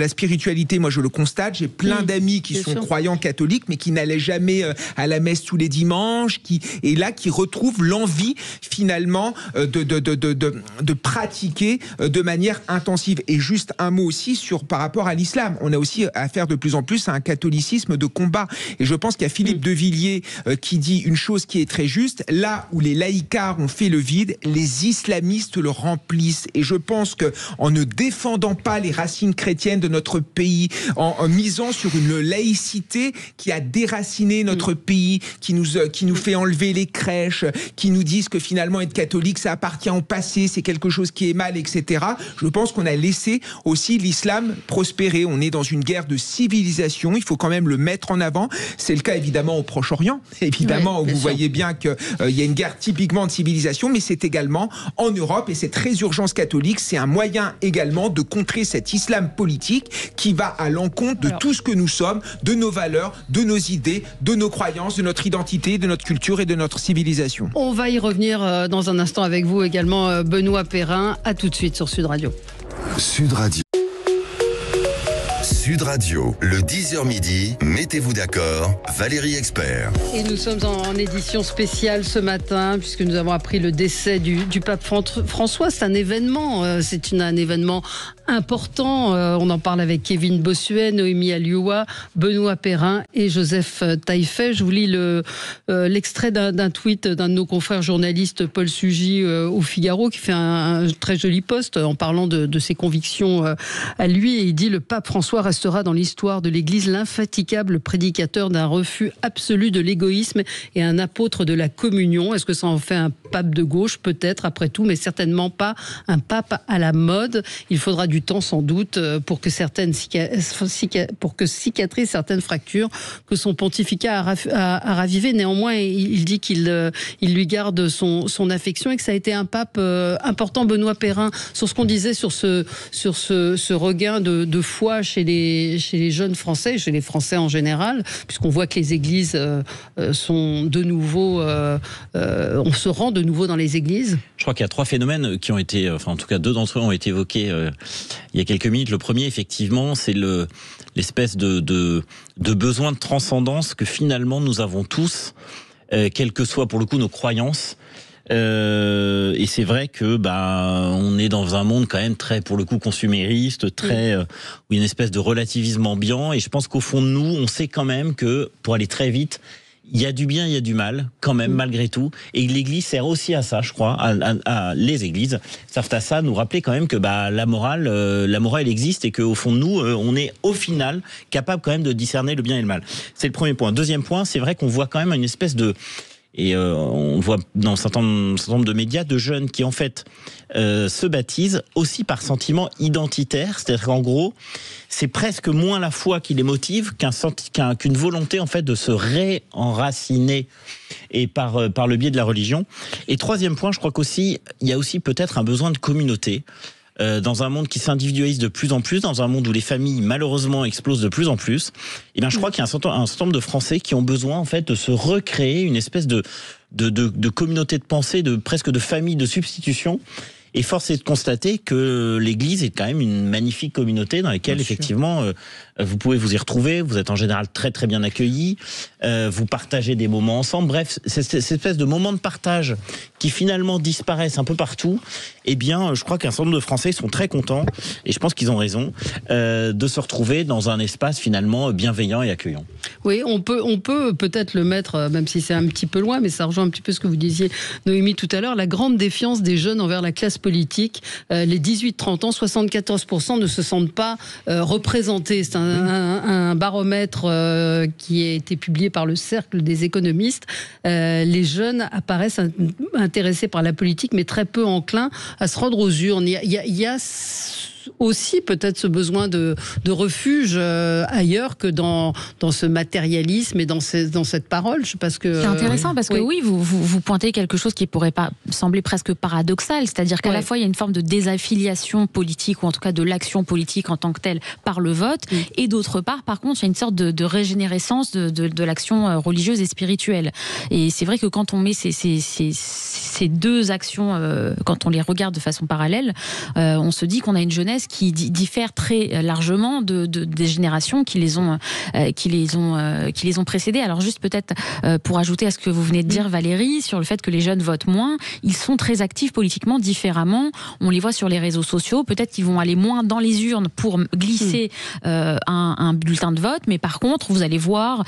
spiritualité, moi je le constate. J'ai plein d'amis qui sont croyants catholiques, mais qui n'allaient jamais à la messe tous les dimanches, qui retrouvent l'envie finalement de pratiquer de manière intensive. Et juste un mot aussi par rapport à l'islam. On a aussi affaire de plus en plus à un catholicisme de combat. Et je pense qu'il y a Philippe de Villiers qui dit une chose qui est très juste. juste, là où les laïcards ont fait le vide, les islamistes le remplissent. Et je pense que en ne défendant pas les racines chrétiennes de notre pays, en misant sur une laïcité qui a déraciné notre pays, qui nous fait enlever les crèches, qui nous disent que finalement être catholique ça appartient au passé, c'est quelque chose qui est mal, etc. Je pense qu'on a laissé aussi l'islam prospérer. On est dans une guerre de civilisation, il faut quand même le mettre en avant. C'est le cas évidemment au Proche-Orient, évidemment, où vous voyez bien qu'il y a une guerre typiquement de civilisation, mais c'est également en Europe, et cette résurgence catholique, c'est un moyen également de contrer cet islam politique qui va à l'encontre de tout ce que nous sommes, de nos valeurs, de nos idées, de nos croyances, de notre identité, de notre culture et de notre civilisation. On va y revenir dans un instant avec vous également, Benoît Perrin. À tout de suite sur Sud Radio. Sud Radio. Sud Radio, le 10h midi, mettez-vous d'accord, Valérie Expert. Et nous sommes en édition spéciale ce matin, puisque nous avons appris le décès du pape François. C'est un événement, un événement important. On en parle avec Kevin Bossuet, Noémie Alioua, Benoît Perrin et Joseph Taillefer. Je vous lis l'extrait d'un tweet d'un de nos confrères journalistes, Paul Sugy, au Figaro, qui fait un très joli post en parlant de ses convictions à lui. Et il dit: le pape François restera dans l'histoire de l'Église l'infatigable prédicateur d'un refus absolu de l'égoïsme et un apôtre de la communion. Est-ce que ça en fait un pape de gauche? Peut-être, après tout, mais certainement pas un pape à la mode. Il faudra du temps sans doute pour que cicatrisent certaines fractures que son pontificat a ravivées. Néanmoins, il dit qu'il lui garde son affection et que ça a été un pape important. Benoît Perrin, sur ce qu'on disait sur ce regain de foi chez les jeunes Français, chez les Français en général, puisqu'on voit que les églises sont de nouveau, on se rend de nouveau dans les églises. Je crois qu'il y a 3 phénomènes qui ont été, en tout cas 2 d'entre eux ont été évoqués il y a quelques minutes. Le premier, effectivement, c'est l'espèce de besoin de transcendance que finalement nous avons tous, quelles que soient pour le coup nos croyances. Et c'est vrai que on est dans un monde quand même très, pour le coup, consumériste, très où il y a une espèce de relativisme ambiant. Et je pense qu'au fond de nous, on sait quand même que pour aller très vite, il y a du bien, il y a du mal, quand même, malgré tout. Et l'Église sert aussi à ça, je crois. Les Églises servent à ça, nous rappeler quand même que la morale existe et qu'au fond de nous, on est au final capable quand même de discerner le bien et le mal. C'est le premier point. Deuxième point, c'est vrai qu'on voit quand même une espèce de... Et on voit dans un certain nombre de médias de jeunes qui en fait se baptisent aussi par sentiment identitaire, c'est-à-dire qu'en gros c'est presque moins la foi qui les motive qu'une volonté en fait de se réenraciner et par le biais de la religion. Et troisième point, je crois qu'aussi il y a aussi peut-être un besoin de communauté. Dans un monde qui s'individualise de plus en plus, dans un monde où les familles malheureusement explosent de plus en plus, et bien je crois qu'il y a un certain nombre de Français qui ont besoin en fait de se recréer une espèce de communauté de pensée, presque de famille de substitution. Et force est de constater que l'Église est quand même une magnifique communauté dans laquelle effectivement vous pouvez vous y retrouver. Vous êtes en général très très bien accueillis. Vous partagez des moments ensemble. Bref, cette espèce de moments de partage qui finalement disparaissent un peu partout. Eh bien, je crois qu'un certain nombre de Français sont très contents, et je pense qu'ils ont raison, de se retrouver dans un espace finalement bienveillant et accueillant. Oui, on peut peut-être le mettre, même si c'est un petit peu loin, mais ça rejoint un petit peu ce que vous disiez, Noémie, tout à l'heure, la grande défiance des jeunes envers la classe politique. Les 18-30 ans, 74% ne se sentent pas représentés. C'est un baromètre qui a été publié par le Cercle des économistes. Les jeunes apparaissent intéressés par la politique, mais très peu enclins à se rendre aux urnes. Il y a aussi peut-être ce besoin de refuge ailleurs que dans ce matérialisme et dans cette parole. Je sais pas ce que... C'est intéressant parce que oui, vous pointez quelque chose qui pourrait pas sembler presque paradoxal, c'est-à-dire qu'à la fois il y a une forme de désaffiliation politique, ou en tout cas de l'action politique en tant que telle par le vote, et d'autre part, par contre, il y a une sorte de régénérescence de l'action religieuse et spirituelle. Et c'est vrai que quand on met ces deux actions, quand on les regarde de façon parallèle, on se dit qu'on a une jeunesse qui diffèrent très largement des générations qui les ont précédées. Alors juste peut-être pour ajouter à ce que vous venez de dire, Valérie, sur le fait que les jeunes votent moins, ils sont très actifs politiquement différemment. On les voit sur les réseaux sociaux. Peut-être qu'ils vont aller moins dans les urnes pour glisser un bulletin de vote, mais par contre, vous allez voir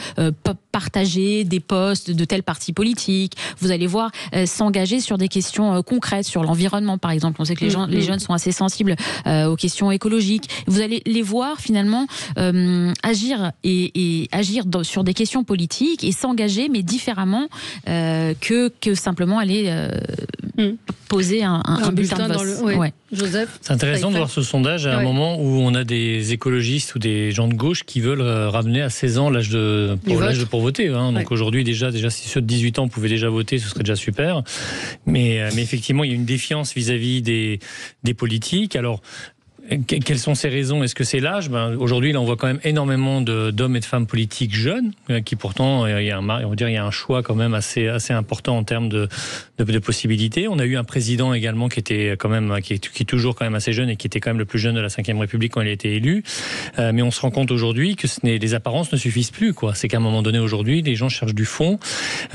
partager des posts de tel parti politique. Vous allez voir s'engager sur des questions concrètes, sur l'environnement, par exemple. On sait que les jeunes sont assez sensibles aux questions écologiques. Vous allez les voir finalement agir sur des questions politiques et s'engager, mais différemment que simplement aller poser un bulletin de vote. Ouais. Joseph, c'est intéressant de voir ce sondage à un moment où on a des écologistes ou des gens de gauche qui veulent ramener à 16 ans l'âge pour voter. Hein. Donc aujourd'hui, déjà, si ceux de 18 ans pouvaient déjà voter, ce serait déjà super. Mais effectivement, il y a une défiance vis-à-vis des politiques. Alors, quelles sont ces raisons? Est-ce que c'est l'âge? Aujourd'hui, là, on voit quand même énormément d'hommes et de femmes politiques jeunes, qui pourtant, il y a un choix quand même assez important en termes de possibilités. On a eu un président également qui était quand même, qui est toujours quand même assez jeune et qui était quand même le plus jeune de la Ve République quand il a été élu. Mais on se rend compte aujourd'hui que les apparences ne suffisent plus, quoi. C'est qu'à un moment donné, aujourd'hui, les gens cherchent du fond,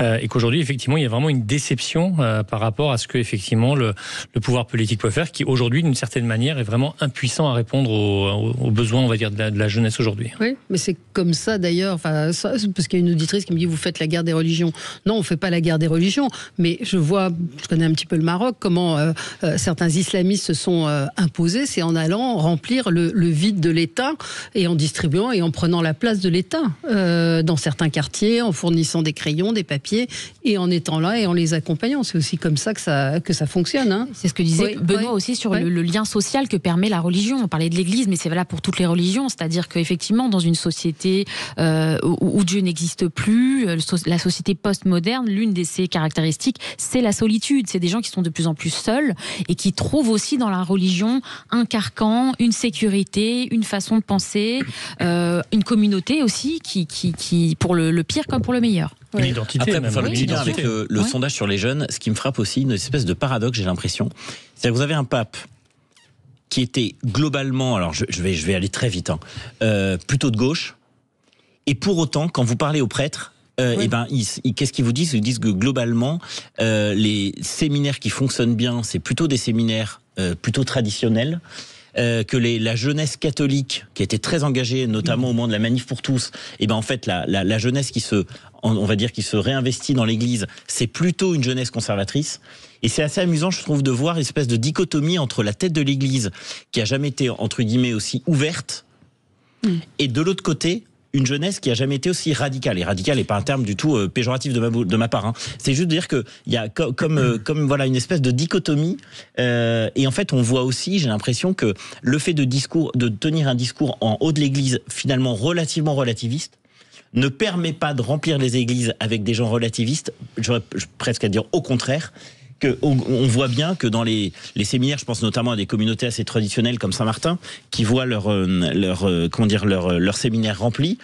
et qu'aujourd'hui, effectivement, il y a vraiment une déception par rapport à ce que effectivement le pouvoir politique peut faire, qui aujourd'hui, d'une certaine manière, est vraiment impuissant à répondre aux besoins, on va dire, de la jeunesse aujourd'hui. Oui, mais c'est comme ça d'ailleurs, parce qu'il y a une auditrice qui me dit vous faites la guerre des religions. Non, on ne fait pas la guerre des religions, mais je connais un petit peu le Maroc, comment certains islamistes se sont imposés, c'est en allant remplir le vide de l'État et en distribuant et en prenant la place de l'État dans certains quartiers, en fournissant des crayons, des papiers et en étant là et en les accompagnant. C'est aussi comme ça que ça fonctionne. Hein. C'est ce que disait Benoît aussi sur le lien social que permet la religion. On parlait de l'Église, mais c'est valable pour toutes les religions. C'est-à-dire qu'effectivement, dans une société où Dieu n'existe plus, la société post-moderne, l'une de ses caractéristiques, c'est la solitude. C'est des gens qui sont de plus en plus seuls et qui trouvent aussi dans la religion un carcan, une sécurité, une façon de penser, une communauté aussi qui pour le pire comme pour le meilleur. Une identité. Après, pour faire le lien avec le sondage sur les jeunes, ce qui me frappe aussi, une espèce de paradoxe, j'ai l'impression, c'est que vous avez un pape qui était globalement, alors je vais aller très vite, plutôt de gauche, et pour autant, quand vous parlez aux prêtres, qu'est-ce qu'ils vous disent? Ils disent que globalement, les séminaires qui fonctionnent bien, c'est plutôt des séminaires plutôt traditionnels, que la jeunesse catholique, qui était très engagée, notamment au moment de la manif pour tous, en fait, la jeunesse qui se réinvestit dans l'Église, c'est plutôt une jeunesse conservatrice. Et c'est assez amusant, je trouve, de voir une espèce de dichotomie entre la tête de l'Église, qui a jamais été, entre guillemets, aussi ouverte, et de l'autre côté, une jeunesse qui a jamais été aussi radicale. Et radicale n'est pas un terme du tout péjoratif de ma part. Hein. C'est juste de dire qu'il y a comme voilà, une espèce de dichotomie. Et en fait, on voit aussi, j'ai l'impression que le fait de tenir un discours en haut de l'Église, finalement relativement relativiste, ne permet pas de remplir les églises avec des gens relativistes. J'aurais presque à dire au contraire. On voit bien que dans les séminaires, je pense notamment à des communautés assez traditionnelles comme Saint-Martin, qui voient leur séminaire rempli,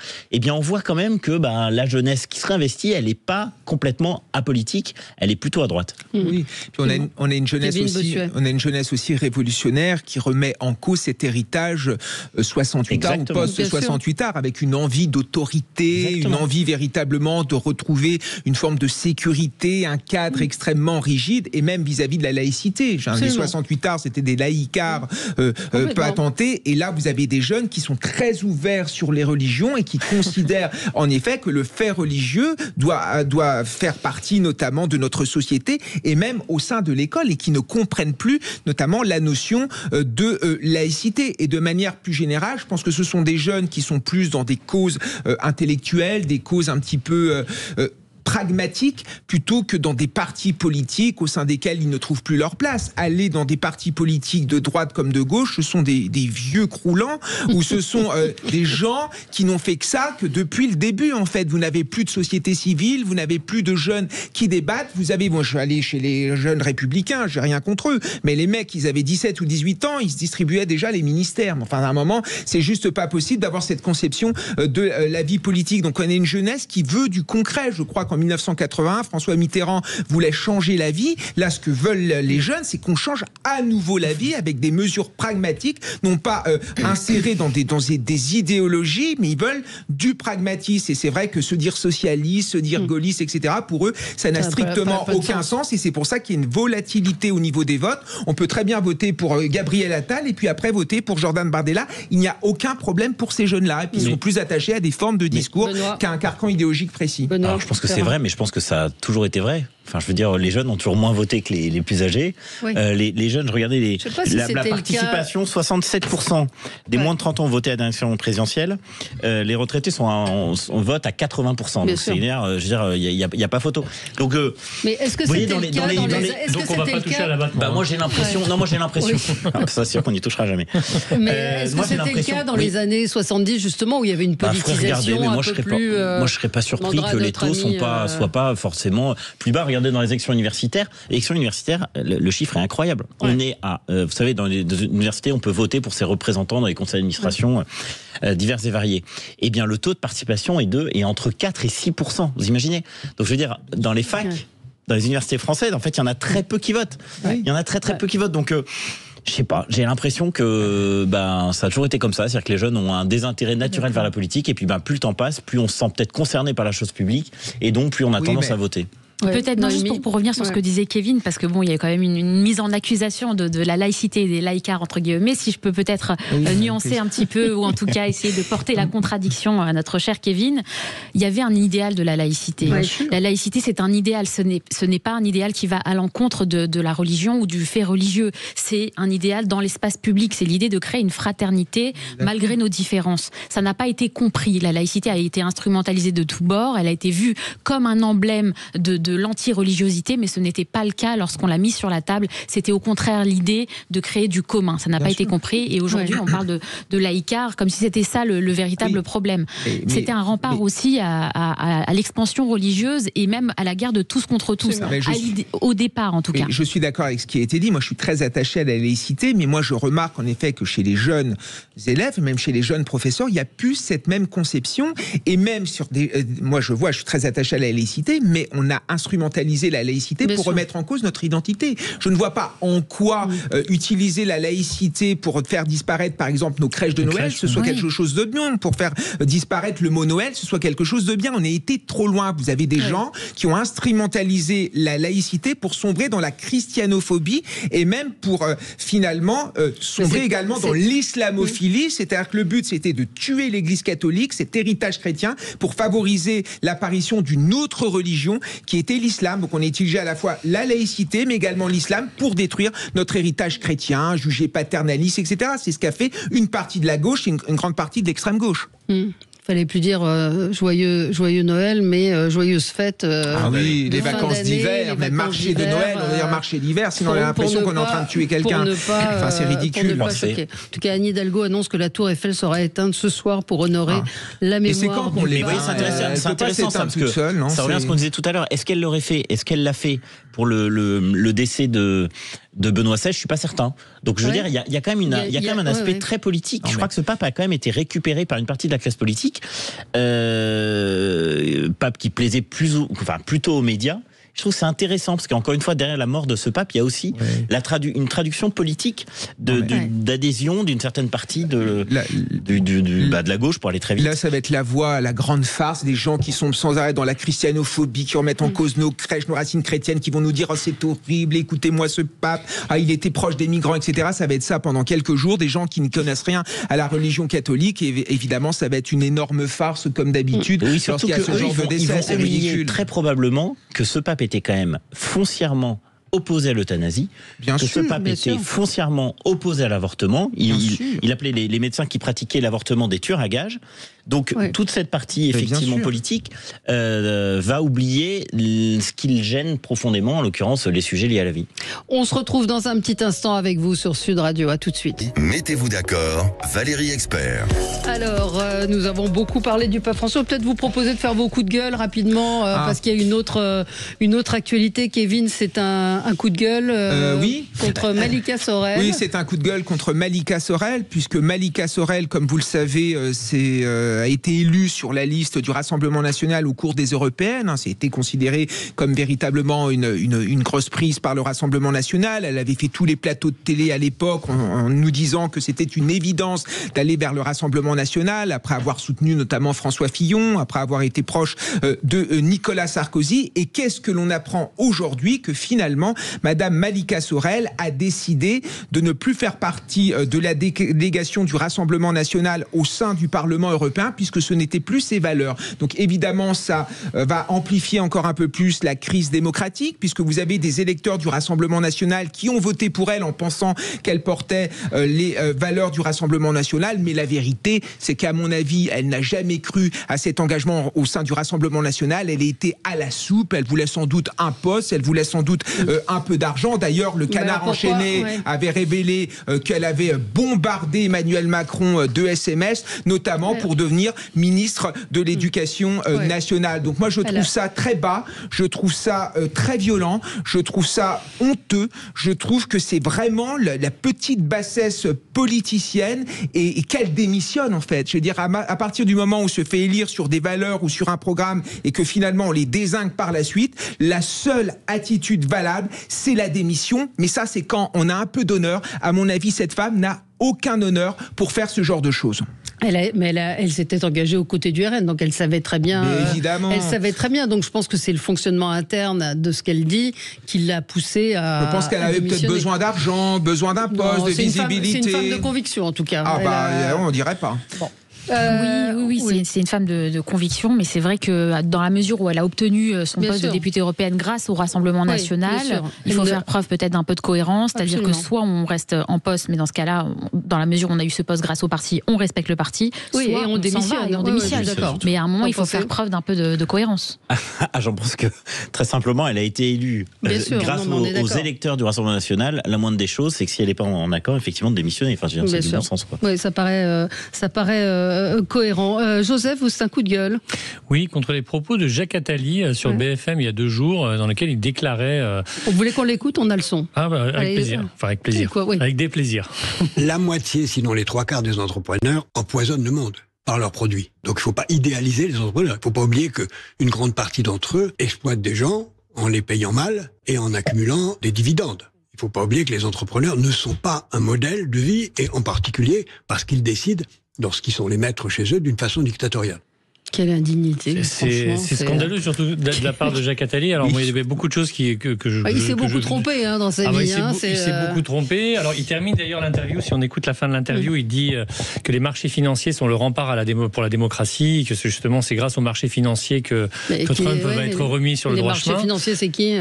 on voit quand même que la jeunesse qui se réinvestit, elle n'est pas complètement apolitique, elle est plutôt à droite. Oui, puis on a une jeunesse aussi révolutionnaire qui remet en cause cet héritage 68 ans ou post-68 ans, avec une envie d'autorité, une envie véritablement de retrouver une forme de sécurité, un cadre extrêmement rigide, et même vis-à-vis de la laïcité. Les 68 arts, c'était des laïcards patentés, et là vous avez des jeunes qui sont très ouverts sur les religions et qui considèrent en effet que le fait religieux doit faire partie notamment de notre société et même au sein de l'école, et qui ne comprennent plus notamment la notion de laïcité. Et de manière plus générale, je pense que ce sont des jeunes qui sont plus dans des causes intellectuelles, des causes un petit peu pragmatiques, plutôt que dans des partis politiques au sein desquels ils ne trouvent plus leur place. Aller dans des partis politiques de droite comme de gauche, ce sont des vieux croulants, ou ce sont des gens qui n'ont fait que ça que depuis le début, en fait. Vous n'avez plus de société civile, vous n'avez plus de jeunes qui débattent. Vous avez, je suis allé chez les jeunes républicains, j'ai rien contre eux, mais les mecs, ils avaient 17 ou 18 ans, ils se distribuaient déjà les ministères. Enfin, à un moment, c'est juste pas possible d'avoir cette conception de la vie politique. Donc on a une jeunesse qui veut du concret. Je crois qu'en en 1981, François Mitterrand voulait changer la vie. Là, ce que veulent les jeunes, c'est qu'on change à nouveau la vie avec des mesures pragmatiques, non pas insérées dans des idéologies, mais ils veulent du pragmatisme. Et c'est vrai que se dire socialiste, se dire gaulliste, etc., pour eux, ça n'a strictement aucun sens. Et c'est pour ça qu'il y a une volatilité au niveau des votes. On peut très bien voter pour Gabriel Attal et puis après voter pour Jordan Bardella. Il n'y a aucun problème pour ces jeunes-là. Et puis ils sont plus attachés à des formes de discours qu'à un carcan idéologique précis. Alors, je pense que c'est vrai, mais je pense que ça a toujours été vrai. Enfin, je veux dire, les jeunes ont toujours moins voté que les plus âgés. Oui. Les jeunes, regardez la participation, 67% des moins de 30 ans ont voté à l'élection présidentielle. Les retraités on vote à 80%. Donc c'est je veux dire, il y a pas photo. Donc, mais est-ce que c'était le cas donc on va pas toucher à l'abattement. Moi j'ai l'impression. Non, moi j'ai l'impression. Ça, c'est sûr qu'on n'y touchera jamais. Mais est-ce que c'était le cas dans les années 70 justement où il y a avait une politisation un peu plus. Moi, je serais pas surpris que les taux soient pas forcément plus bas. Regardez dans les élections universitaires. L'élection universitaire, le chiffre est incroyable. Ouais. On est à, vous savez, dans les universités, on peut voter pour ses représentants dans les conseils d'administration divers et variés. Eh bien, le taux de participation est entre 4 et 6%. Vous imaginez? Donc, je veux dire, dans les facs, dans les universités françaises, en fait, il y en a très peu qui votent. Ouais. Il y en a très peu qui votent. Donc, je sais pas, j'ai l'impression que ça a toujours été comme ça, c'est-à-dire que les jeunes ont un désintérêt naturel vers la politique, et puis plus le temps passe, plus on se sent peut-être concerné par la chose publique, et donc plus on a tendance à voter. Ouais, peut-être non, juste pour revenir sur ce que disait Kevin, parce que il y a quand même une mise en accusation de la laïcité et des laïcards entre guillemets. Si je peux peut-être nuancer un petit peu, ou en tout cas essayer de porter la contradiction à notre cher Kevin, il y avait un idéal de la laïcité. Ouais, la laïcité, c'est un idéal, ce n'est pas un idéal qui va à l'encontre de la religion ou du fait religieux. C'est un idéal dans l'espace public. C'est l'idée de créer une fraternité malgré nos différences. Ça n'a pas été compris. La laïcité a été instrumentalisée de tous bords. Elle a été vue comme un emblème de l'anti-religiosité, mais ce n'était pas le cas lorsqu'on l'a mis sur la table. C'était au contraire l'idée de créer du commun. Ça n'a pas été compris, et aujourd'hui on parle de laïcard comme si c'était ça le véritable problème. C'était un rempart aussi à l'expansion religieuse et même à la guerre de tous contre tous, au départ en tout cas. Je suis d'accord avec ce qui a été dit. Moi je suis très attaché à la laïcité, mais moi je remarque en effet que chez les jeunes élèves, même chez les jeunes professeurs, il n'y a plus cette même conception, et même sur moi je suis très attaché à la laïcité, mais on a instrumentaliser la laïcité pour remettre en cause notre identité. Je ne vois pas en quoi utiliser la laïcité pour faire disparaître, par exemple, nos crèches de Noël, ce soit quelque chose de bien, pour faire disparaître le mot Noël, ce soit quelque chose de bien. On a été trop loin. Vous avez des gens qui ont instrumentalisé la laïcité pour sombrer dans la christianophobie, et même pour finalement sombrer également dans l'islamophilie. C'est-à-dire que le but, c'était de tuer l'Église catholique, cet héritage chrétien, pour favoriser l'apparition d'une autre religion qui était l'islam. Donc on a utilisé à la fois la laïcité mais également l'islam pour détruire notre héritage chrétien, jugé paternaliste, etc. C'est ce qu'a fait une partie de la gauche et une grande partie de l'extrême gauche. Fallait plus dire joyeux Noël, mais joyeuses fêtes. Les vacances d'hiver, même marché de Noël, on va dire marché d'hiver, sinon on a l'impression qu'on est en train de tuer quelqu'un. Enfin, c'est ridicule. En tout cas, Anne Hidalgo annonce que la tour Eiffel sera éteinte ce soir pour honorer la mémoire. Et c'est quand qu'on les voit. C'est intéressant ça, parce que ça revient à ce qu'on disait tout à l'heure. Est-ce qu'elle l'aurait fait? Est-ce qu'elle l'a fait pour le décès de Benoît XVI? Je suis pas certain. Donc je veux dire, il y a quand même un aspect très politique. Je crois que ce pape a quand même été récupéré par une partie de la classe politique. Pape qui plaisait plutôt aux médias. Je trouve que c'est intéressant parce qu'encore une fois, derrière la mort de ce pape, il y a aussi une traduction politique d'adhésion d'une certaine partie de la gauche, pour aller très vite. Là, ça va être la voie, la grande farce des gens qui sont sans arrêt dans la christianophobie, qui remettent en cause nos crèches, nos racines chrétiennes, qui vont nous dire « Oh, c'est horrible, écoutez-moi ce pape, il était proche des migrants, etc. » Ça va être ça pendant quelques jours, des gens qui ne connaissent rien à la religion catholique, et évidemment, ça va être une énorme farce comme d'habitude. Oui, surtout que ils vont oublier très probablement que ce pape était quand même foncièrement opposé à l'euthanasie, ce pape était foncièrement opposé à l'avortement. Il appelait les médecins qui pratiquaient l'avortement des tueurs à gages. Donc toute cette partie effectivement politique va oublier ce qui le gêne profondément, en l'occurrence les sujets liés à la vie. On se retrouve dans un petit instant avec vous sur Sud Radio. À tout de suite. Mettez-vous d'accord, Valérie Expert. Alors, nous avons beaucoup parlé du pape François. Peut-être vous proposer de faire vos coups de gueule rapidement, parce qu'il y a une autre actualité. Kevin, c'est un coup de gueule contre Malika Sorel. Oui, c'est un coup de gueule contre Malika Sorel, puisque Malika Sorel, comme vous le savez, c'est a été élue sur la liste du Rassemblement national au cours des européennes. C'était considéré comme véritablement une grosse prise par le Rassemblement national. Elle avait fait tous les plateaux de télé à l'époque en nous disant que c'était une évidence d'aller vers le Rassemblement national, après avoir soutenu notamment François Fillon, après avoir été proche de Nicolas Sarkozy. Et qu'est-ce que l'on apprend aujourd'hui? Que finalement, Madame Malika Sorel a décidé de ne plus faire partie de la délégation du Rassemblement national au sein du Parlement européen, puisque ce n'était plus ses valeurs. Donc évidemment, ça va amplifier encore un peu plus la crise démocratique, puisque vous avez des électeurs du Rassemblement national qui ont voté pour elle en pensant qu'elle portait les valeurs du Rassemblement national. Mais la vérité, c'est qu'à mon avis, elle n'a jamais cru à cet engagement au sein du Rassemblement national. Elle était à la soupe, elle voulait sans doute un poste, elle voulait sans doute un peu d'argent. D'ailleurs, le Canard enchaîné avait révélé qu'elle avait bombardé Emmanuel Macron de SMS, notamment pour devenir ministre de l'Éducation nationale. Donc moi, je trouve ça très bas, je trouve ça très violent, je trouve ça honteux, je trouve que c'est vraiment la petite bassesse politicienne et qu'elle démissionne en fait. Je veux dire, à partir du moment où se fait élire sur des valeurs ou sur un programme et que finalement on les dézingue par la suite, la seule attitude valable, c'est la démission. Mais ça, c'est quand on a un peu d'honneur. À mon avis, cette femme n'a aucun honneur pour faire ce genre de choses. Elle s'était engagée aux côtés du RN, donc elle savait très bien. Mais évidemment. Elle savait très bien, donc je pense que c'est le fonctionnement interne de ce qu'elle dit qui l'a poussée à. Je pense qu'elle avait peut-être besoin d'argent, besoin d'un poste, de visibilité. C'est une femme de conviction en tout cas. On dirait pas. Bon. Oui, c'est une femme de conviction, mais c'est vrai que dans la mesure où elle a obtenu son poste de députée européenne grâce au Rassemblement national, il faut faire preuve peut-être d'un peu de cohérence, c'est-à-dire que soit on reste en poste, mais dans ce cas-là, dans la mesure où on a eu ce poste grâce au parti, on respecte le parti, soit et on démissionne. Mais à un moment, il faut faire preuve d'un peu de cohérence. J'en pense que très simplement, elle a été élue grâce aux électeurs du Rassemblement national. La moindre des choses, c'est que si elle n'est pas en accord, effectivement, de démissionner. Enfin, c'est du bon sens, quoi. Oui, ça paraît cohérent. Joseph, c'est un coup de gueule. Oui, contre les propos de Jacques Attali sur BFM il y a 2 jours, dans lesquels il déclarait... On voulait qu'on l'écoute, on a le son. Avec plaisir. Enfin, avec plaisir. Avec des plaisirs. La moitié, sinon les 3/4 des entrepreneurs empoisonnent le monde par leurs produits. Donc il ne faut pas idéaliser les entrepreneurs. Il ne faut pas oublier qu'une grande partie d'entre eux exploitent des gens en les payant mal et en accumulant des dividendes. Il ne faut pas oublier que les entrepreneurs ne sont pas un modèle de vie, et en particulier parce qu'ils décident, lorsqu'ils sont les maîtres chez eux, d'une façon dictatoriale. Quelle indignité. C'est scandaleux, surtout de la part de Jacques Attali. Alors, moi, il y avait beaucoup de choses que je. Il s'est beaucoup trompé dans sa vie. Il s'est beaucoup trompé. Alors, il termine d'ailleurs l'interview. Si on écoute la fin de l'interview, il dit que les marchés financiers sont le rempart pour la démocratie, que justement, c'est grâce aux marchés financiers que Trump va être remis sur le droit chemin. Les marchés financiers, c'est qui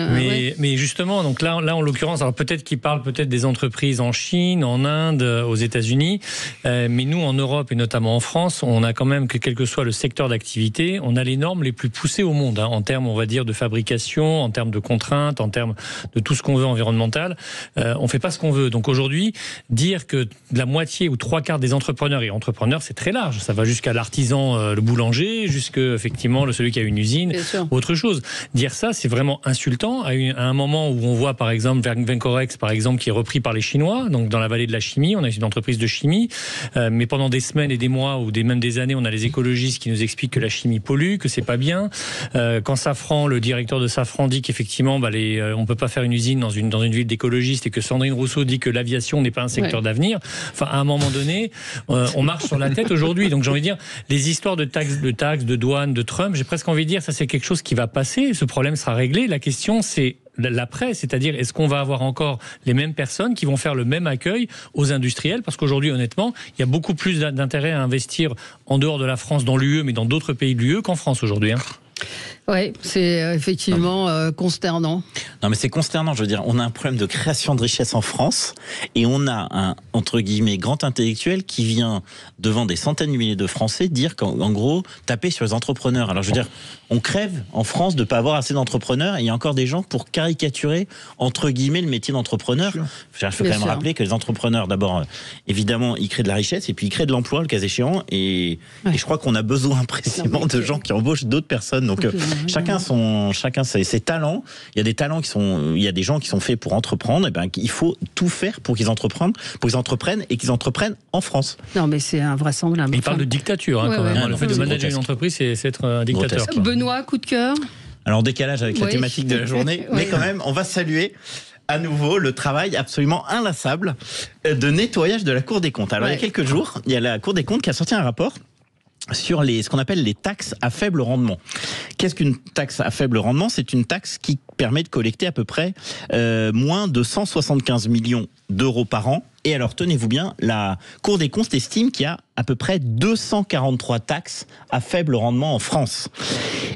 mais justement, donc là, en l'occurrence, alors peut-être qu'il parle des entreprises en Chine, en Inde, aux États-Unis, mais nous, en Europe et notamment en France, on a quand même que quel que soit le secteur d'activité, on a les normes les plus poussées au monde, en termes, on va dire, de fabrication, en termes de contraintes, en termes de tout ce qu'on veut environnemental. On fait pas ce qu'on veut. Donc aujourd'hui, dire que la moitié ou 3/4 des entrepreneurs, et entrepreneurs, c'est très large, ça va jusqu'à l'artisan, le boulanger, jusqu'à effectivement celui qui a une usine, autre chose. Dire ça, c'est vraiment insultant à un moment où on voit par exemple Vencorex, par exemple, qui est repris par les Chinois, donc dans la vallée de la chimie, on a une entreprise de chimie, mais pendant des semaines et des mois ou même des années, on a les écologistes qui nous expliquent que la chimie pollue, que c'est pas bien. Quand Safran, le directeur de Safran dit qu'effectivement, on peut pas faire une usine dans une ville d'écologistes, et que Sandrine Rousseau dit que l'aviation n'est pas un secteur d'avenir. Enfin, à un moment donné, on marche sur la tête aujourd'hui. Donc j'ai envie de dire, les histoires de taxes, de douane, de Trump, j'ai presque envie de dire, ça c'est quelque chose qui va passer. Ce problème sera réglé. La question, c'est l'après, c'est-à-dire est-ce qu'on va avoir encore les mêmes personnes qui vont faire le même accueil aux industriels, parce qu'aujourd'hui honnêtement il y a beaucoup plus d'intérêt à investir en dehors de la France dans l'UE, mais dans d'autres pays de l'UE qu'en France aujourd'hui. Oui, c'est effectivement consternant. Non, mais c'est consternant, je veux dire, on a un problème de création de richesse en France, et on a un, entre guillemets, grand intellectuel qui vient devant des centaines de milliers de Français dire qu'en gros, taper sur les entrepreneurs. Alors je veux dire, on crève en France de ne pas avoir assez d'entrepreneurs, et il y a encore des gens pour caricaturer, entre guillemets, le métier d'entrepreneur. Je veux quand même rappeler que les entrepreneurs, d'abord, évidemment, ils créent de la richesse, et puis ils créent de l'emploi, le cas échéant, et je crois qu'on a besoin précisément de gens qui embauchent d'autres personnes personnes. Donc chacun ses talents. Il y a des talents il y a des gens qui sont faits pour entreprendre. Et ben il faut tout faire pour qu'ils entreprennent et qu'ils entreprennent en France. Non mais c'est invraisemblable. Il parle de dictature quand même. Le fait de manager une entreprise, c'est être un dictateur. Benoît, coup de cœur. Alors en décalage avec la thématique de la journée, mais quand même, on va saluer à nouveau le travail absolument inlassable de nettoyage de la Cour des comptes. Alors il y a quelques jours, il y a la Cour des comptes qui a sorti un rapport sur ce qu'on appelle les taxes à faible rendement. Qu'est-ce qu'une taxe à faible rendement ? C'est une taxe qui permet de collecter à peu près moins de 175 millions d'euros par an. Et alors, tenez-vous bien, la Cour des comptes estime qu'il y a à peu près 243 taxes à faible rendement en France.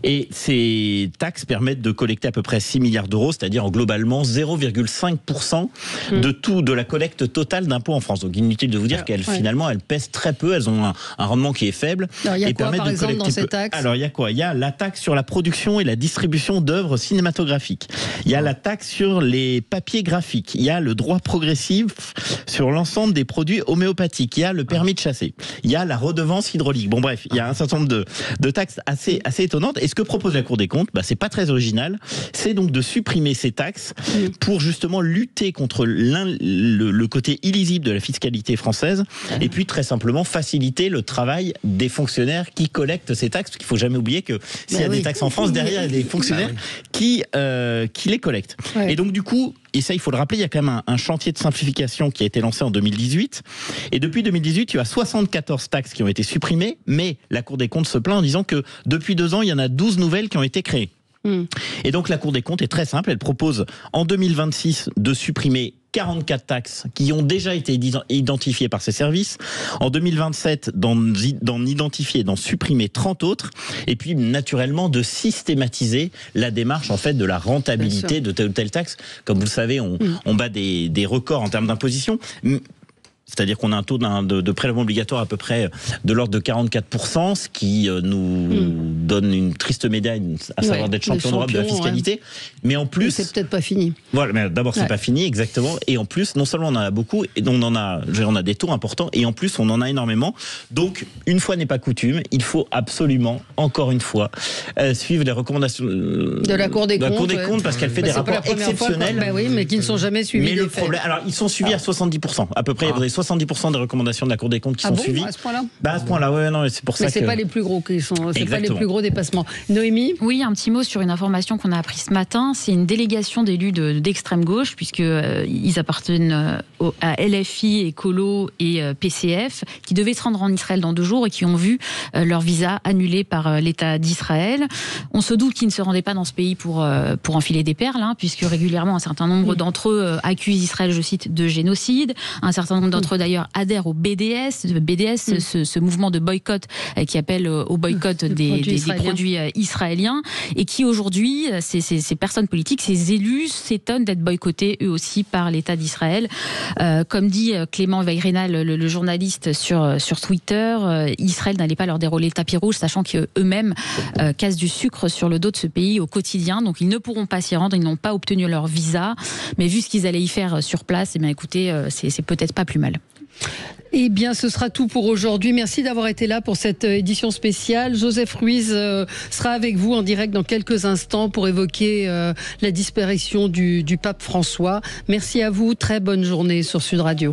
Et ces taxes permettent de collecter à peu près 6 milliards d'euros, c'est-à-dire globalement 0,5% de la collecte totale d'impôts en France. Donc inutile de vous dire qu'elles finalement elles pèsent très peu, elles ont un rendement qui est faible. Alors il y a et quoi par exemple dans ces taxes ? Alors il y a quoi ? Il y a la taxe sur la production et la distribution d'œuvres cinématographiques. Il y a la taxe sur les papiers graphiques. Il y a le droit progressif sur l'ensemble des produits homéopathiques. Il y a le permis de chasser. Il y a la redevance hydraulique. Bon bref, il y a un certain nombre de taxes assez étonnantes. Et ce que propose la Cour des comptes, c'est pas très original. C'est donc de supprimer ces taxes pour justement lutter contre le côté illisible de la fiscalité française et puis très simplement faciliter le travail des fonctionnaires qui collectent ces taxes. Parce qu'il faut jamais oublier que s'il y a des taxes en France, derrière il y a des fonctionnaires qui les collectent. Et donc du coup, et ça il faut le rappeler, il y a quand même un chantier de simplification qui a été lancé en 2018. Et depuis 2018, il y a 74 taxes qui ont été supprimées, mais la Cour des comptes se plaint en disant que depuis 2 ans, il y en a 12 nouvelles qui ont été créées. Et donc la Cour des comptes est très simple, elle propose en 2026 de supprimer 44 taxes qui ont déjà été identifiées par ses services. En 2027, d'en identifier, d'en supprimer 30 autres. Et puis, naturellement, de systématiser la démarche, en fait, de la rentabilité de telle ou telle taxe. Comme vous le savez, on bat des records en termes d'imposition. C'est-à-dire qu'on a un taux de prélèvement obligatoire à peu près de l'ordre de 44%, ce qui nous donne une triste médaille, à savoir d'être champion d'Europe de la fiscalité. Mais en plus... c'est peut-être pas fini. Voilà, mais d'abord, c'est pas fini, exactement. Et en plus, non seulement on en a beaucoup, et on a des taux importants, et en plus, on en a énormément. Donc, une fois n'est pas coutume, il faut absolument, encore une fois, suivre les recommandations de la Cour des comptes. Parce qu'elle fait des rapports exceptionnels. Mais qui ne sont jamais suivis. Mais le problème, alors, ils sont suivis à 70%. À peu près, il y a 70% des recommandations de la Cour des comptes qui sont suivies. À ce point-là ? À ce point-là, non, c'est pour ça que... c'est pas les plus gros qui sont... C'est pas les plus gros dépassements. Noémie ? Oui, un petit mot sur une information qu'on a appris ce matin. C'est une délégation d'élus d'extrême gauche, puisqu'ils appartiennent à LFI, Écolo et PCF, qui devaient se rendre en Israël dans 2 jours et qui ont vu leur visa annulé par l'État d'Israël. On se doute qu'ils ne se rendaient pas dans ce pays pour enfiler des perles, puisque régulièrement, un certain nombre d'entre eux accusent Israël, je cite, de génocide. Un certain nombre d'entre eux, d'ailleurs, adhèrent au BDS, ce mouvement de boycott qui appelle au boycott des produits israéliens, et qui aujourd'hui, ces personnes politiques, ces élus s'étonnent d'être boycottés eux aussi par l'État d'Israël. Comme dit Clément Veyrenal, le journaliste sur Twitter, Israël n'allait pas leur dérouler le tapis rouge, sachant qu'eux-mêmes cassent du sucre sur le dos de ce pays au quotidien, donc ils ne pourront pas s'y rendre, ils n'ont pas obtenu leur visa, mais vu ce qu'ils allaient y faire sur place, écoutez, c'est peut-être pas plus mal. Eh bien, ce sera tout pour aujourd'hui. Merci d'avoir été là pour cette édition spéciale. Joseph Ruiz sera avec vous en direct dans quelques instants pour évoquer la disparition du pape François. Merci à vous. Très bonne journée sur Sud Radio.